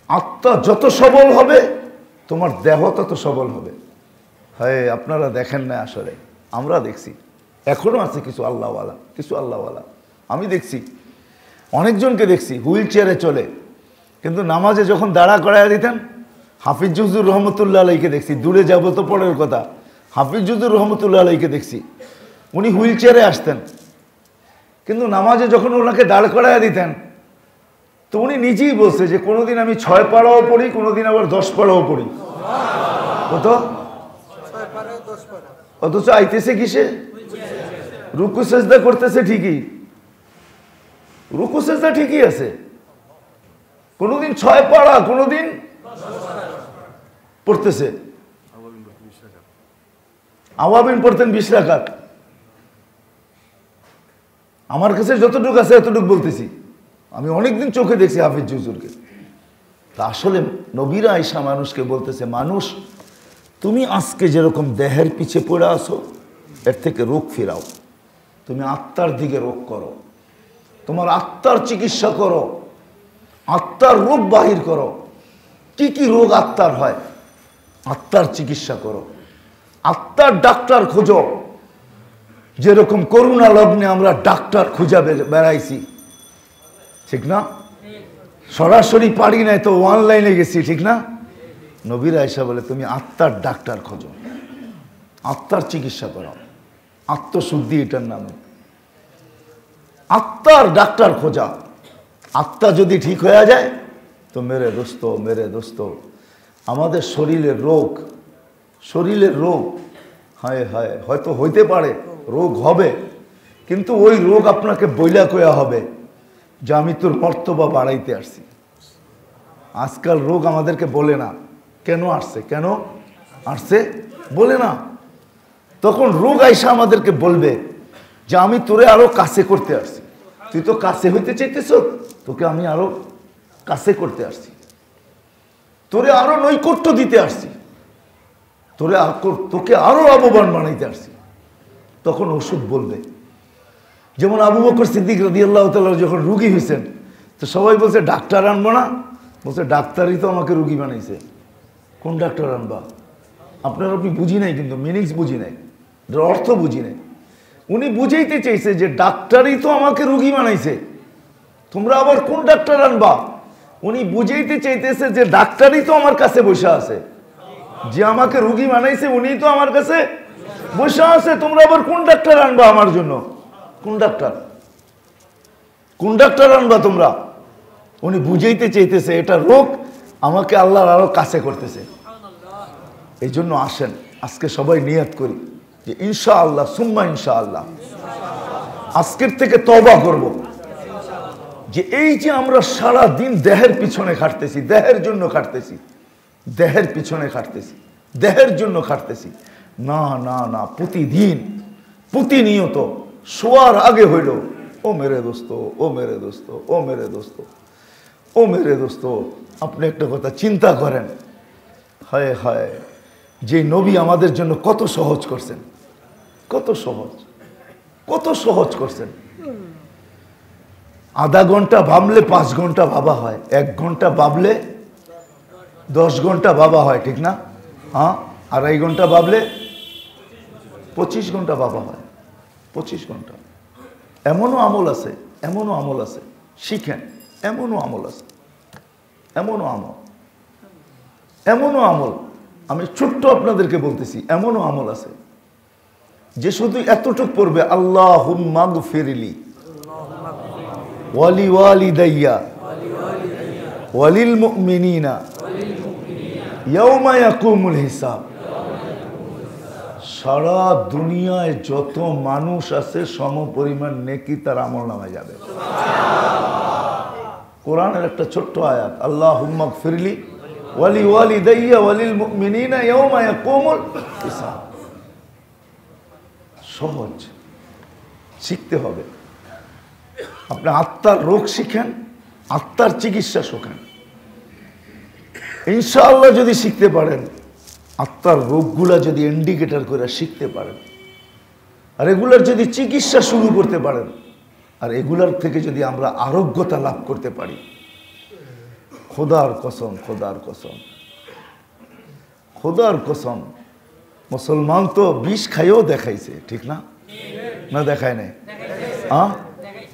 S1: আত্মা যত সবল হবে তোমার দেহ তত সবল হবে। হ্যাঁ, আপনারা দেখেন না, আসলে আমরা দেখছি, এখনো আছে কিছু আল্লাহওয়ালা। আমি দেখছি অনেকজনকে দেখছি হুইল চেয়ারে চলে, কিন্তু নামাজে যখন দাঁড়া করাইয়া দিতেন, হাফিজ হুজুর রহমতুল্লাহ আলাইকে দেখছি, দূরে যাবো তো পরের কথা, হাফিজ হুজুর রহমতুল্লাহ আলাইকে দেখছি, উনি হুইল চেয়ারে আসতেন, কিন্তু নামাজে যখন ওনাকে দাঁড় করাইয়া দিতেন, তো উনি নিজেই বলছে যে কোনোদিন আমি 6 পারাও পড়ি, কোনোদিন আবার 10 পারাও পড়ি। কত? অথচ আইতেছে কিসে? রুকু সেজদা করতেছে ঠিকই, রুকু সেজদা ঠিকই আছে, কোনোদিন 6 পারা, কোনোদিন পড়তেছে। আওয়াবিন পড়তেন 20 রাকাত। আমার কাছে যতটুকু আছে এতটুকু বলতেছি, আমি অনেকদিন চোখে দেখছি হাফিজ হুজুরকে। তা আসলে নবীরা আয়েশা মানুষকে বলতেছে, মানুষ তুমি আজকে যেরকম দেহের পিছে পড়ে আসো, এর থেকে রোগ ফিরাও, তুমি আত্মার দিকে রোগ করো, তোমার আত্মার চিকিৎসা করো, আত্মার রোগ বাহির করো। কি কি রোগ আত্মার হয়, আত্মার চিকিৎসা করো, আত্মার ডাক্তার খোঁজো। যেরকম করোনা লগ্নে আমরা ডাক্তার খুঁজে বেড়াইছি, ঠিক না? সরাসরি পারি নাই তো অনলাইনে গেছি, ঠিক না? নবীরা আয়েশা বলে তুমি আত্মার ডাক্তার খোঁজো, আত্মার চিকিৎসা করো, আত্মশুদ্ধি এটার নামে, আত্মার ডাক্তার খোঁজা। আত্মা যদি ঠিক হয়ে যায় তো মেরে দোস্ত আমাদের শরীরের রোগ হায় হয়তো হইতে পারে, রোগ হবে, কিন্তু ওই রোগ আপনাকে বইলা কয়া হবে যে আমি তোর মর্তবা বাড়াইতে আসছি। আজকাল রোগ আমাদেরকে বলে না কেন আসছে বলে না। তখন রোগ আইসা আমাদেরকে বলবে যে আমি তোরে আরো কাছে করতে আসছি, তুই তো কাছে হইতে চাইতেছ, তোকে আমি আরো কাছে করতে আসছি, তোরে আরো নৈকট্য দিতে আসছি, তোকে আরো লাভবান বানাইতে আসছি। তখন ওষুধ বলবে। যেমন আবু বকর সিদ্দিক রাদিয়াল্লাহু তাআলা যখন রোগী হয়েছেন, তো সবাই বলছে ডাক্তার আনবো না, বলছে ডাক্তারই তো আমাকে রুগী বানাইছে, কোন ডাক্তার আনবা? আপনি বুঝি নাই, কিন্তু মিনিংস বুঝি নাই, অর্থ বুঝি নাই। উনি বুঝাইতে চাইছে যে ডাক্তারই তো আমাকে রুগী বানাইছে, তোমরা আবার কোন ডাক্তার আনবা? উনি বুঝাইতে চাইতেছে যে ডাক্তারই তো আমার কাছে বসে আছে, যে আমাকে রুগী বানাইছে উনি তো আমার কাছে বসে আছে, তোমরা আবার কোন ডাক্তার আনবা আমার জন্য? কোন ডাক্তার, কোন ডাক্তার আনবা তোমরা? উনি বুঝাইতে চাইতেছে এটা রোগ আমাকে আল্লাহর আরো কাছে করতেছে। এই জন্য আসেন আজকে সবাই নিয়ত করি যে ইনশাআল্লাহ সুম্মা ইনশাআল্লাহ আজকের থেকে তওবা করব, যে এই যে আমরা সারা দিন দেহের পিছনে খাটতেছি, দেহের জন্য খাটতেছি, দেহের পিছনে খাটতেছি, দেহের জন্য খাটতেছি, না না না, প্রতিদিন প্রতিনিয়ত শোয়ার আগে হইল ও মেরে দোস্ত, ও মেরে দোস্ত, ও মেরে দোস্ত, ও মেরে দোস্ত। আপনি একটা কথা চিন্তা করেন, হায় হায়, যে নবী আমাদের জন্য কত সহজ করছেন, কত সহজ, কত সহজ করছেন। আধা ঘন্টা ভাবলে 5 ঘন্টা ভাবা হয়, 1 ঘন্টা ভাবলে 10 ঘন্টা ভাবা হয়, ঠিক না? হ্যাঁ, 2.5 ঘন্টা ভাবলে 25 ঘন্টা ভাবা হয়, 25 ঘন্টা। এমনও আমল আছে, এমনও আমল আছে, শিখেন, এমনও আমল আছে, এমনও আমল, এমনও আমল, আমি ছোট্ট আপনাদেরকে বলতেছি, এমনও আমল আছে যে শুধু এতটুক পড়বে, আল্লাহুম্মা গফিরলি ওয়ালি ওয়ালিদাইয়া ওয়ালিল মুমিনিনা ইয়াউমা ইয়াকুমুল হিসাব। সারা দুনিয়ায় যত মানুষ আছে সমপরিমাণ নেকি তার আমলনামায় যাবে। কোরআনের একটা ছোট্ট আয়াত, আল্লাহুম্মা গফিরলি ওয়ালি ওয়ালিদাইয়া ওয়ালিল মুমিনিনা ইয়াউমা ইয়াকুমুল হিসাব। সহজ, শিখতে হবে। আপনি আত্মার রোগ শিখেন, আত্মার চিকিৎসা শিখেন, ইনশাআল্লাহ যদি শিখতে পারেন, আত্মার রোগগুলা যদি ইন্ডিকেটর করে শিখতে পারেন, আর এগুলার যদি চিকিৎসা শুরু করতে পারেন, আর এগুলার থেকে যদি আমরা আরোগ্যতা লাভ করতে পারি, খোদার কসম, খোদার কসম, খোদার কসম, মুসলমান তো বিষ খাইও দেখাইছে, ঠিক না? না দেখায় নাই?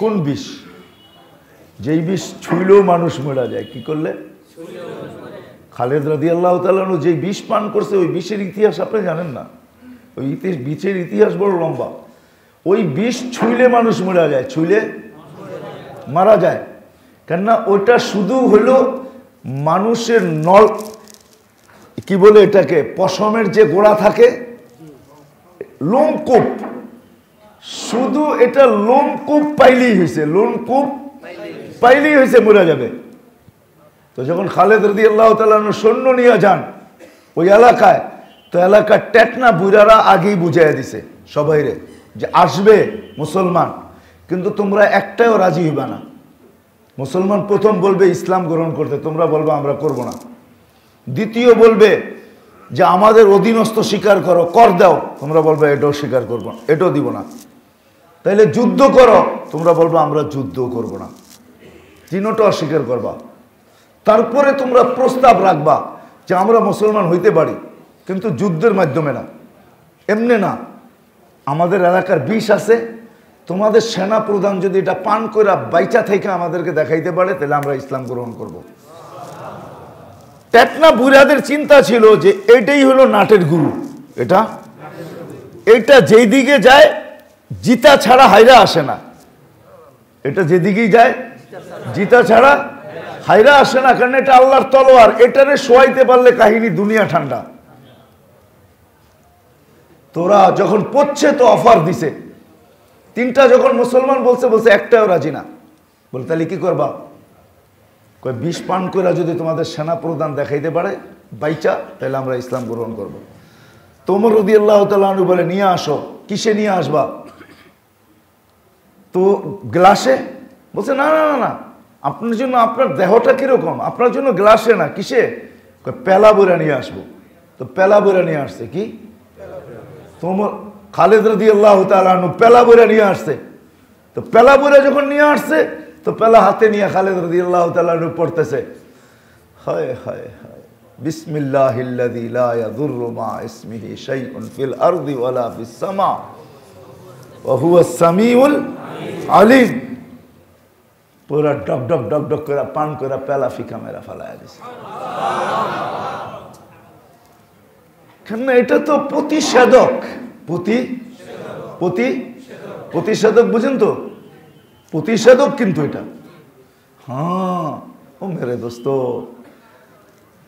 S1: কোন বিষ? যেই বিষ ছুঁইলেও মানুষ মরা যায়। কি করলে? খালেদ রাদিয়াল্লাহু তাআলা আনহু যেই বিষ পান করছে, ওই বিষের ইতিহাস আপনি জানেন না। ওই বিষের ইতিহাস বড় লম্বা। ওই বিষ ছুঁইলে মানুষ মরা যায়, ছুঁইলে মারা যায়। কেননা ওইটা শুধু হলো মানুষের নল, কি বলে এটাকে, পশমের যে গোড়া থাকে, লোমকূপ, শুধু এটা লোমকূপ পাইলেই হয়েছে, লোমকূপ পাইলেই হয়েছে, মরে যাবে। তো যখন খালেদ রাদিয়াল্লাহু তাআলা সৈন্য নিয়ে যান ওই এলাকায়, তো এলাকার টেকনা বুড়ারা আগেই বুঝাইয়া দিছে সবাইরে যে আসবে মুসলমান, কিন্তু তোমরা একটাও রাজি হইবা না। মুসলমান প্রথম বলবে ইসলাম গ্রহণ করতে, তোমরা বলবে আমরা করব না। দ্বিতীয় বলবে যে আমাদের অধীনস্থ স্বীকার করো, কর দাও, তোমরা বলবে এটাও স্বীকার করবো, এটাও দিব না। তাইলে যুদ্ধ করো, তোমরা বলবে আমরা যুদ্ধ করব না। তিনটা অস্বীকার করবা। তারপরে তোমরা প্রস্তাব রাখবা যে আমরা মুসলমান হইতে পারি, কিন্তু যুদ্ধের মাধ্যমে না, এমনি না। আমাদের এলাকার বিষ আছে, তোমাদের সেনা প্রধান যদি এটা পান করে বাইচা থেকে আমাদেরকে দেখাইতে পারে, তাহলে আমরা ইসলাম গ্রহণ করব। টেকনা বুড়াদের চিন্তা ছিল যে এটাই হলো নাটের গুরু, এটা যেই দিকে যায় জিতা ছাড়া হাইরা আসে না, এটা যেদিকেই যায় জিতা ছাড়া হাইরা আসে না, কারণ এটা আল্লাহর তলোয়ার, এটারে শোয়াইতে পারলে কাহিনী দুনিয়া ঠান্ডা। তোরা যখন পড়ছে তো অফার দিছে, 3টা যখন মুসলমান বলছে, একটাও রাজি না। বলে তাহলে কি করবা? কয় বিষ পান করে যদি তোমাদের সেনা প্রধান দেখাইতে পারে বাইচা, তাহলে আমরা ইসলাম গ্রহণ করব। ওমর রাদিয়াল্লাহু তাআলা আনহু বলে নিয়ে আসো। কিসে নিয়ে আসবা? তো গ্লাসে। বলছে না না না না, আপনার জন্য, আপনার দেহটা কিরকম, আপনার জন্য গ্লাসে না, কিসে? পেলা বইরা নিয়ে আসবো। তো পেলা বইরা নিয়ে আসছে। কি? তোমার খালেদ রাদিয়াল্লাহু তাআলা আনহু পেলা বইরা নিয়ে আসছে। তো পেলা বইরা যখন নিয়ে আসছে,
S2: তো পেলা হাতে নিয়ে খালেদ রাদিয়াল্লাহু তাআলা আনহু পড়তেছে, হায় হায় হায়, বিসমিল্লাহিল্লাযী লা ইয়াদুররু মা ইসমিহি শাইউন ফিল আরদি ওয়ালা ফিস সামা ওয়া হুয়াস সামিউল আলিম। পুরা ডক ডক ডক ডক করে পান করে পেলা ফিকা মেরা ফেলায় দিছে। কেন? এটা তো প্রতিষেধক। প্রতিষেধক বুঝেন তো? প্রতিষেধক কিন্তু এটা। হ্যাঁ, ও মেরে দোস্ত,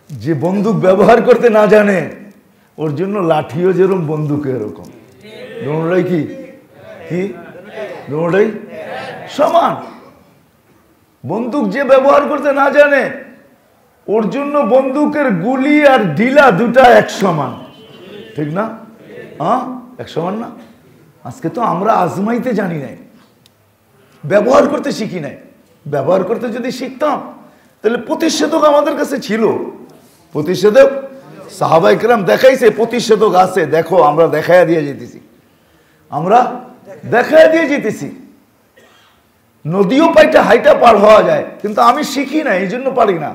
S2: যে বন্দুক ব্যবহার করতে না জানে ওর জন্য লাঠিও যেরকম বন্দুক এরকম, দোনোটাই কি দোনোটাই সমান। বন্দুক যে ব্যবহার করতে না জানে ওর জন্য বন্দুকের গুলি আর ঢিলা দুটা এক সমান, ঠিক না? হ্যাঁ, এক সমান না? আজকে তো আমরা আজমাইতে জানি নাই, ব্যবহার করতে শিখি নাই। ব্যবহার করতে যদি শিখতাম তাহলে প্রতিষেধক আমাদের কাছে ছিল। প্রতিষেধক সাহাবায়ে কেরাম দেখাইছে, প্রতিষেধক আছে, দেখো আমরা দেখাইয়া দিয়ে যেতেছি। নদীও পাইটা হাইটা পার হওয়া যায়, কিন্তু আমি শিখি না, এই জন্য পারি না।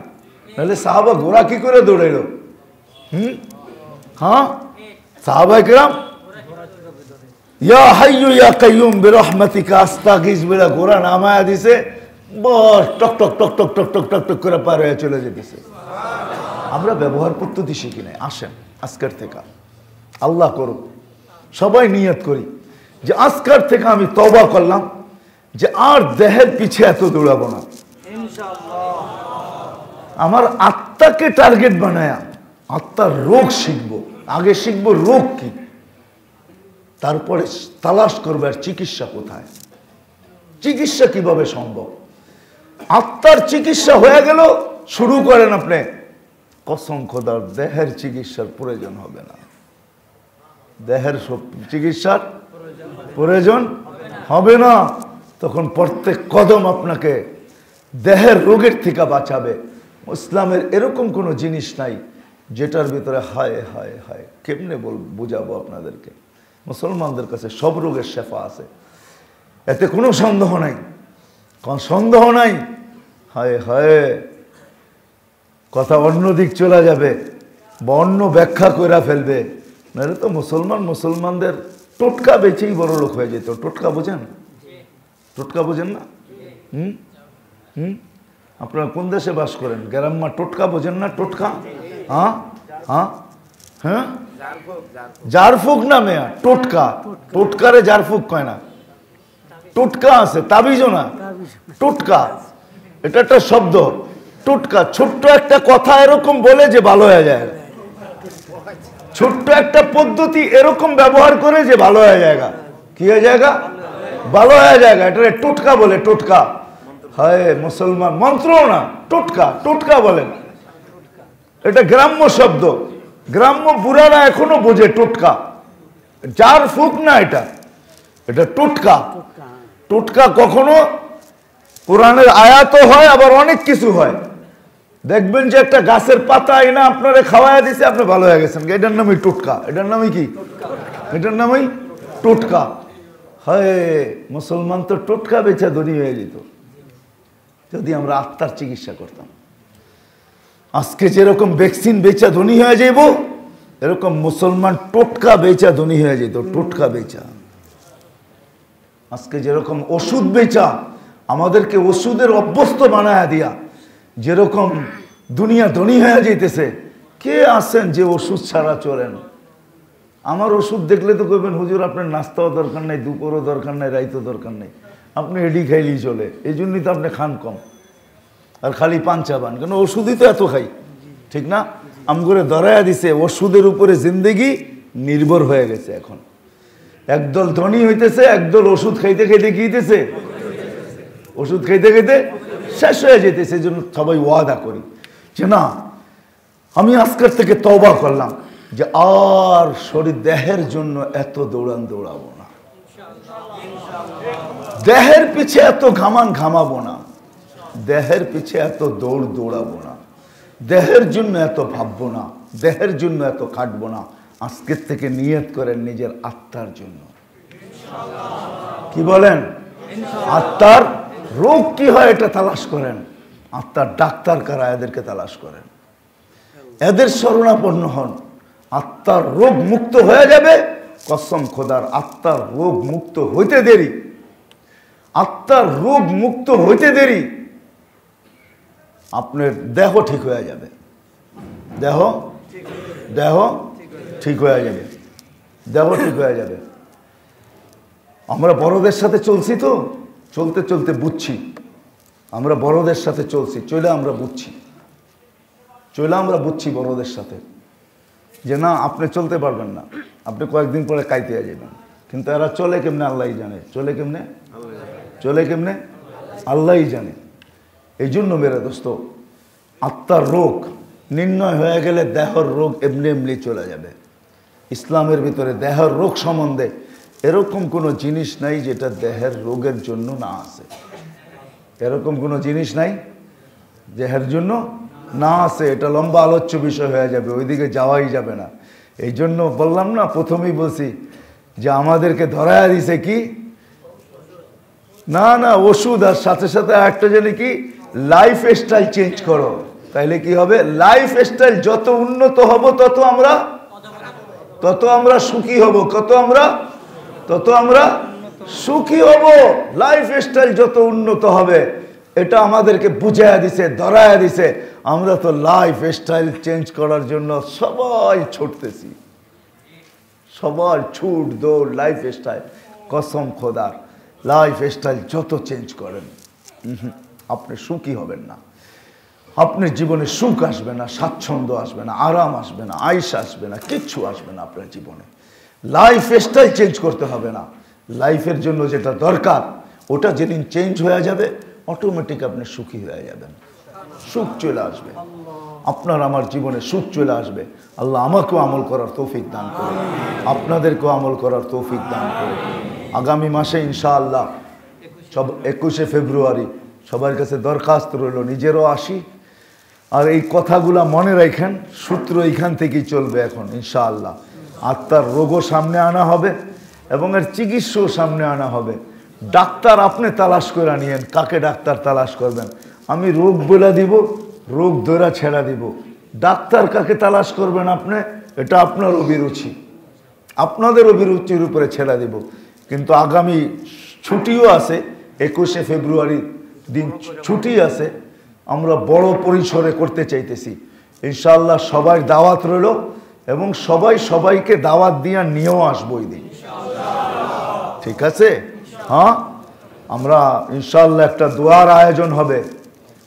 S2: নাহলে সাহাবা ঘোড়া কি করে দৌড়াইল? হ্যাঁ, সাহাবায়ে কেরাম ইয়া হাইয়ু ইয়া কাইয়ুম বিরহমাতিকা আস্তাগীস বলে ঘোড়া নামায়া দিছে, বস টক টক টক টক টক টক টক টক করে পার হয়ে চলে যেতেছে। আমরা ব্যবহার পদ্ধতি শিখি নাই। আসেন আজকের থেকে আল্লাহ করুক, সবাই নিয়ত করি যে আজকের থেকে আমি তওবা করলাম যে আর দেহের পিছে এত দৌড়াবো না। আমার আত্মাকে টার্গেট বানায়া আত্মার রোগ শিখবো। আগে শিখবো রোগ কি, তারপরে তালাশ করবে আর চিকিৎসা কোথায়, চিকিৎসা কিভাবে সম্ভব। আত্মার চিকিৎসা হয়ে গেল, শুরু করেন আপনি, কসম খোদার দেহের চিকিৎসার প্রয়োজন হবে না। দেহের চিকিৎসার প্রয়োজন হবে না। তখন প্রত্যেক কদম আপনাকে দেহের রোগের থেকে বাঁচাবে। ইসলামের এরকম কোনো জিনিস নাই যেটার ভিতরে হায় হায় হায়, কেমনে বুঝাবো আপনাদেরকে। মুসলমানদের কাছে সব রোগের শেফা আছে, এতে কোনো সন্দেহ নাই, সন্দেহ নাই। হায় হায়, কথা অন্যদিক চলে যাবে বা অন্য ব্যাখ্যা করে ফেলবে। নাহলে তো মুসলমানদের টোটকা বেচেই বড় লোক হয়ে যেত। টোটকা বোঝেন? টোটকা বোঝেন না? আপনারা কোন দেশে বাস করেন? গ্রাম্মা টোটকা বোঝেন না? টোটকা, হ্যাঁ হ্যাঁ হ্যাঁ, জারফুক না মেয়া, টোটকা। টোটকারে জারফুক কয় না, টোটকা আছে, তাবিজও না, টোটকা। এটা একটা শব্দ, টোটকা। ছোট্ট একটা কথা এরকম বলে যে ভালো হয়ে যায়, ছোট্ট একটা পদ্ধতি এরকম ব্যবহার করে যে ভালো হয়ে যায়। কি হয়ে জায়গা? ভালো হয়ে যায়। এটা টোটকা বলে, টোটকা। হায় মুসলমান, মন্ত্র না, টোটকা, টোটকা বলেন। এটা গ্রাম্য শব্দ, গ্রাম্য বুড়ারা এখনো বোঝে টোটকা। যার ফুক না, এটা টোটকা। টোটকা কখনো কোরআনের আয়াতও হয়, আবার অনেক কিছু হয়। দেখবেন যে একটা গাছের পাতা এনে আপনারে খাওয়াইয়া দিছে, আপনি ভালো হয়ে গেছেন, এটার নামই টোটকা। এটার নামই কি? এটার নামই টোটকা। হয় মুসলমান তো টোটকা বেচা ধনী হয়ে যেত যদি আমরা আত্মার চিকিৎসা করতাম। আজকে যেরকম ভ্যাকসিন বেচা ধনী হয়ে যাইব, এরকম মুসলমান টোটকা বেচা ধনী হয়ে যেত। টোটকা বেচা। আজকে যেরকম ওষুধ বেচা, আমাদেরকে ওষুধের অভ্যস্ত বানায়া দিয়া যেরকম দুনিয়া ধনী হয়ে যেতেছে। কে আছেন যে ওষুধ ছাড়া চলেন? আমার ওষুধ দেখলে তো কইবেন, হুজুর আপনার নাস্তাও দরকার নাই, দুপুরও দরকার নাই, রাইতও দরকার নেই, আপনি এডি খাইলেই চলে। এই জন্যই তো আপনি খান কম আর খালি পান চাবান, কেন ওষুধই তো এত খাই, ঠিক না? আমগরে ধরাইয়া দিছে, ওষুধের উপরে জিন্দেগি নির্ভর হয়ে গেছে। এখন একদল ধনী হইতেছে, একদল ওষুধ খাইতে খাইতে কি হইতেছে? ওষুধ খাইতে খাইতে শেষ হয়ে যেতেছে। এই জন্য সবাই ওয়াদা করি যে না, আমি আজকের থেকে তওবা করলাম যে আর শরীর দেহের জন্য এত দৌড়াবো না, দেহের পিছে এত ঘামাবো না, দেহের পিছে এত দৌড়াবো না, দেহের জন্য এত ভাববো না, দেহের জন্য এত খাটবো না। আজকের থেকে নিয়ত করেন নিজের আত্মার জন্য। কি বলেন? আত্মার রোগ কি হয় এটা তালাশ করেন। আত্মার ডাক্তার কারা, এদেরকে তালাশ করেন, এদের শরণাপন্ন হন। আত্মার রোগ মুক্ত হয়ে যাবে। কসম খোদার, আত্মার রোগ মুক্ত হইতে দেরি, আত্মার রোগ মুক্ত হইতে দেরি, আপনার দেহ ঠিক হয়ে যাবে। দেহ দেহ ঠিক হয়ে যাবে, দেহ ঠিক হয়ে যাবে। আমরা বড়দের সাথে চলছি তো, চলতে চলতে বুঝছি, আমরা বড়দের সাথে চলছি, চলে আমরা বুঝছি, চলে আমরা বুঝছি বড়দের সাথে যে না, আপনি চলতে পারবেন না, আপনি কয়েকদিন পরে কাইতে যাবেন। কিন্তু এরা চলে কেমনে আল্লাহই জানে, চলে কেমনে, চলে কেমনে আল্লাহই জানে। এই জন্য মেরে দোস্ত, আত্মার রোগ নির্ণয় হয়ে গেলে দেহর রোগ এমনি এমনি চলে যাবে। ইসলামের ভিতরে দেহের রোগ সম্বন্ধে এরকম কোনো জিনিস নাই যেটা দেহের রোগের জন্য না আসে। এরকম কোনো জিনিস নাই দেহের জন্য না আসে। এটা লম্বা আলোচ্য বিষয় হয়ে যাবে, ওইদিকে যাওয়াই যাবে না। এই জন্য বললাম না, প্রথমেই বলছি যে আমাদেরকে ধরায় দিছে কি না না ওষুধ, আর সাথে সাথে একটা জানি কি লাইফ স্টাইল চেঞ্জ করো। তাইলে কি হবে, লাইফ স্টাইল যত উন্নত হব তত আমরা সুখী হব, তত আমরা সুখী হব। লাইফ স্টাইল যত উন্নত হবে, এটা আমাদেরকে বুঝাইয়া দিছে, ধরাইয়া দিছে। আমরা তো লাইফ স্টাইল চেঞ্জ করার জন্য সবাই ছুটতেছি, সবার ছুট দৌড় লাইফ স্টাইল। কসম খোদার, লাইফ স্টাইল যত চেঞ্জ করেন আপনি সুখী হবেন না, আপনার জীবনে সুখ আসবে না, স্বাচ্ছন্দ্য আসবে না, আরাম আসবে না, আয়েশ আসবে না, কিচ্ছু আসবে না আপনার জীবনে। লাইফ স্টাইল চেঞ্জ করতে হবে না। লাইফের জন্য যেটা দরকার ওটা যেদিন চেঞ্জ হয়ে যাবে, অটোমেটিক আপনি সুখী হয়ে যাবেন, সুখ চলে আসবে, আপনার আমার জীবনে সুখ চলে আসবে। আল্লাহ আমাকেও আমল করার তৌফিক দান করে, আপনাদেরকেও আমল করার তৌফিক দান করে। আগামী মাসে ইনশাআল্লাহ 21শে ফেব্রুয়ারি সবার কাছে দরখাস্ত রইল, নিজেরও আসি, আর এই কথাগুলা মনে রাখেন, সূত্র এইখান থেকেই চলবে এখন ইনশাআল্লাহ। আত্মার রোগও সামনে আনা হবে এবং এর চিকিৎসাও সামনে আনা হবে। ডাক্তার আপনি তালাশ করে নিয়েন, কাকে ডাক্তার তালাশ করবেন। আমি রোগ বলে দিব, রোগ ধরা ছেড়া দিব। ডাক্তার কাকে তালাশ করবেন আপনি, এটা আপনার অভিরুচি, আপনাদের অভিরুচির উপরে ছেড়া দিব। কিন্তু আগামী ছুটিও আছে, 21শে ফেব্রুয়ারি দিন ছুটি আছে, আমরা বড় পরিসরে করতে চাইতেছি ইনশাআল্লাহ। সবাই দাওয়াত রইল এবং সবাই সবাইকে দাওয়াত দিয়ে নিয়েও আসবো ওই দিন, ঠিক আছে? হ্যাঁ, আমরা ইনশাআল্লাহ একটা দোয়ার আয়োজন হবে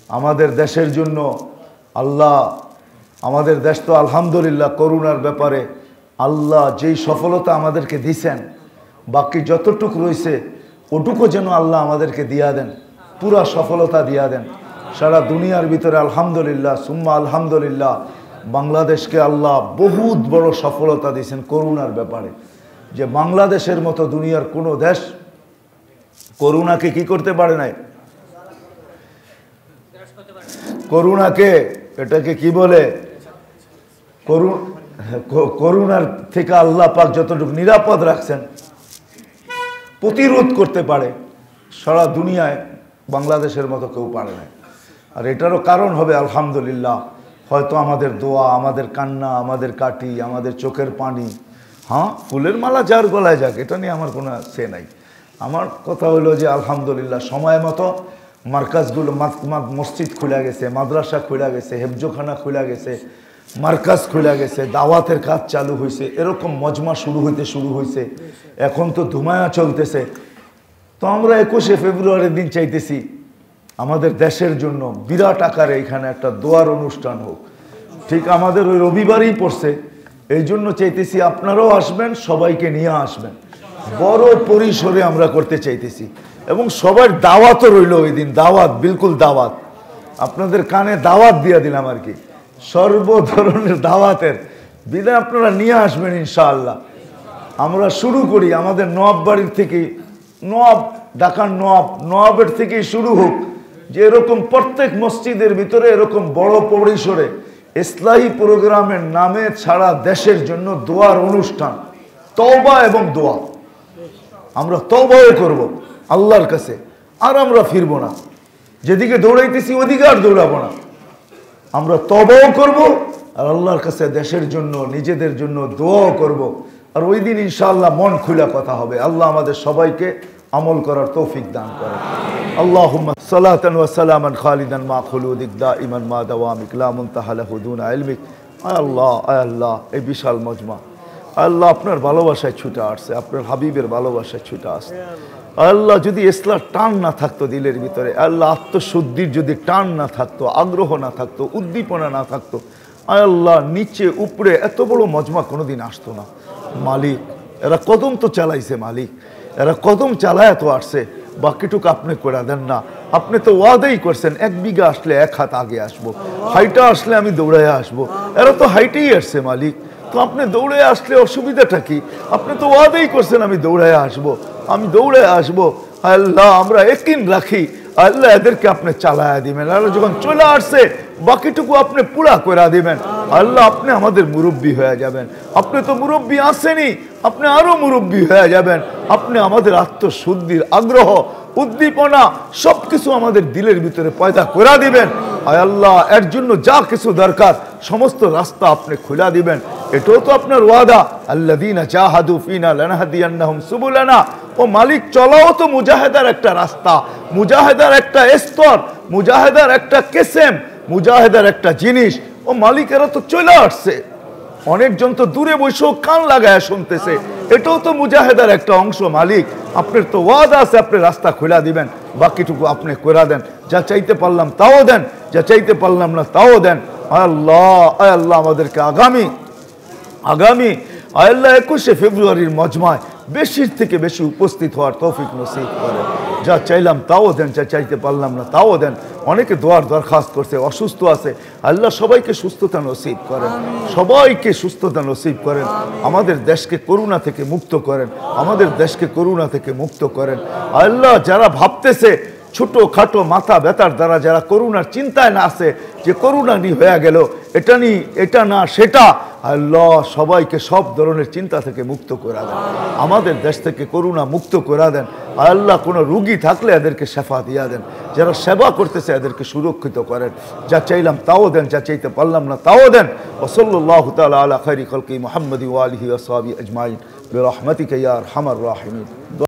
S2: আমাদের দেশের জন্য। আল্লাহ, আমাদের দেশ তো আলহামদুলিল্লাহ করোনার ব্যাপারে আল্লাহ যেই সফলতা আমাদেরকে দিছেন, বাকি যতটুকু রয়েছে ওটুকু যেন আল্লাহ আমাদেরকে দিয়া দেন, পুরা সফলতা দিয়া দেন সারা দুনিয়ার ভিতরে। আলহামদুলিল্লাহ সুম্মা আলহামদুলিল্লাহ, বাংলাদেশকে আল্লাহ বহুত বড় সফলতা দিয়েছেন করোনার ব্যাপারে, যে বাংলাদেশের মতো দুনিয়ার কোনো দেশ করোনাকে কি করতে পারে নাই। করোনাকে, এটাকে কি বলে, করোনার থেকে আল্লাহ পাক যতটুকু নিরাপদ রাখছেন, প্রতিরোধ করতে পারে, সারা দুনিয়ায় বাংলাদেশের মতো কেউ পারে না। আর এটারও কারণ হবে আলহামদুলিল্লাহ হয়তো আমাদের দোয়া, আমাদের কান্না, আমাদের কাটি, আমাদের চোখের পানি। হ্যাঁ, ফুলের মালা যার গলায় যাক, এটা নিয়ে আমার কোনো সে নাই। আমার কথা হলো যে আলহামদুলিল্লাহ সময় মতো মার্কাজগুলো, মসজিদ খুলে গেছে, মাদ্রাসা খুলে গেছে, হেফজোখানা খুলে গেছে, মার্কাজ খুলে গেছে, দাওয়াতের কাজ চালু হয়েছে, এরকম মজমা শুরু হয়েছে। এখন তো ধুমায়া চলতেছে। তো আমরা 21শে ফেব্রুয়ারির দিন চাইতেছি আমাদের দেশের জন্য বিরাট আকারে এখানে একটা দোয়ার অনুষ্ঠান হোক। ঠিক আমাদের ওই রবিবারই পড়ছে, এই জন্য চাইতেছি আপনারাও আসবেন, সবাইকে নিয়ে আসবেন, বড় পরিসরে আমরা করতে চাইতেছি। এবং সবার দাওয়াতও রইল ওই দিন, দাওয়াত, বিলকুল দাওয়াত, আপনাদের কানে দাওয়াত দিয়ে দিলাম আর কি, সর্ব ধরনের দাওয়াতের বিধান আপনারা নিয়ে আসবেন ইনশাআল্লাহ। আমরা শুরু করি আমাদের নওয়াব বাড়ির থেকে, নওয়াব, ঢাকার নওয়াবের থেকেই শুরু হোক, যে এরকম প্রত্যেক মসজিদের ভিতরে এরকম বড় পরিসরে ইসলাহি প্রোগ্রামের নামে সারা দেশের জন্য দোয়ার অনুষ্ঠান, তওবা এবং দোয়া। আমরা তওবাও করব আল্লাহর কাছে,
S1: আর আমরা ফিরবো না, যেদিকে দৌড়াইতেছি ওদিকে আর দৌড়াবো না। আমরা তওবাও করব আর আল্লাহর কাছে দেশের জন্য নিজেদের জন্য দোয়াও করব। আর ওই দিন ইনশাআল্লাহ মন খুলে কথা হবে। আল্লাহ আমাদের সবাইকে আমল করার তৌফিক দান করেন। আল্লাহুম্মা সালাতান ওয়া সালামান খালিদান মা খুলুদিক দাইমান মা দাওয়ামিক লা মুনতাহা লাহু দুনা ইলমিক। আয় আল্লাহ, আয় আল্লাহ, এই বিশাল মজমা আল্লাহ আপনার ভালোবাসায় ছুটে আসছে, আপনার হাবিবের ভালোবাসায় ছুটে আসছে। আল্লাহ যদি ইসলার টান না থাকতো দিলের ভিতরে, আল্লাহ আত্মশুদ্ধির যদি টান না থাকতো, আগ্রহ না থাকতো, উদ্দীপনা না থাকতো, আল্লাহ নিচে উপরে এত বড় মজমা কোনোদিন আসতো না। মালিক এরা কদম তো চালাইছে, মালিক এরা কদম চালায় তো আসছে, বাকিটুকু আপনি করে দেন না। আপনি তো ওয়াদাই করছেন 1 বিঘা আসলে 1 হাত আগে আসবো, হাইটা আসলে আমি দৌড়াইয়া আসবো। এরা তো হাইটেই আসছে মালিক, তো আপনি দৌড়ে আসলে অসুবিধাটা কি? আপনি তো ওয়াদাই করছেন আমি দৌড়াইয়া আসবো, আমি দৌড়ে আসবো। আল্লাহ আমরা ইয়াকিন রাখি আল্লাহ এদেরকে আপনি চালায়া দিবেন। আর যখন চলে আসছে বাকিটুকু আপনি পুরা করে দিবেন। আল্লাহ আপনি আমাদের মুরব্বী হয়ে যাবেন। আপনি তো মুরব্বী আসেনি, আপনি আরো মুরব্বী হয়ে যাবেন। আপনি আমাদের আত্মশুদ্ধির আগ্রহ উদ্দীপনা সবকিছু আমাদের দিলের ভিতরে পয়দা করে দিবেন। আয় আল্লাহ এর জন্য যা কিছু দরকার সমস্ত রাস্তা আপনি খুলে দিবেন। এটাও তো আপনার ওয়াদা, আল্লাযীনা জাহাদু ফিনা লানাহদিয়ান্নাহুম সুবুলানা। ও মালিক চলাও তো মুজাহিদার একটা রাস্তা, মুজাহিদার একটা স্তর, মুজাহিদার একটা কিসম, মুজাহিদার একটা জিনিস। ও মালিকেরা তো চলে আসছে, অনেকজন তো দূরে বসেও কান লাগায় শুনতেছে, এটাও তো মুজাহিদার একটা অংশ। মালিক আপনার তো ওয়াদা আছে আপনি রাস্তা খুলে দিবেন, বাকিটুকু আপনি করে দেন। যা চাইতে পারলাম তাও দেন, যা চাইতে পারলাম না তাও দেন। আল্লাহ আল্লাহ আমাদেরকে আগামী আল্লাহ 21শে ফেব্রুয়ারির মজমায় বেশির থেকে বেশি উপস্থিত হওয়ার তৌফিক নসিব করেন। যা চাইলাম তাও দেন, যা চাইতে পারলাম না তাও দেন। অনেকে দোয়ার দরখাস্ত করছে, অসুস্থ আছে, আল্লাহ সবাইকে সুস্থতা নসিব করেন, সবাইকে সুস্থতা নসিব করেন। আমাদের দেশকে করোনা থেকে মুক্ত করেন, আমাদের দেশকে করোনা থেকে মুক্ত করেন। আল্লাহ যারা ভাবতেছে ছোট খাটো মাথা ব্যথার দ্বারা, যারা করোনার চিন্তায় না আছে যে করোনা নি হয়ে গেল, এটা নি এটা না সেটা, আল্লাহ সবাইকে সব ধরনের চিন্তা থেকে মুক্ত করে দেন। আমাদের দেশ থেকে করোনা মুক্ত করে দেন। আল্লাহ কোনো রুগী থাকলে এদেরকে শেফা দিয়া দেন, যারা সেবা করতেছে এদেরকে সুরক্ষিত করেন। যা চাইলাম তাও দেন, যা চাইতে পারলাম না তাও দেন। ওয়া সাল্লাল্লাহু তাআলা আলা খায়রি খালকি মুহাম্মাদি ওয়া আলিহি ওয়া সাহবিহি আজমাইন বিরহমাতিকা ইয়া আরহামার রাহিমিন।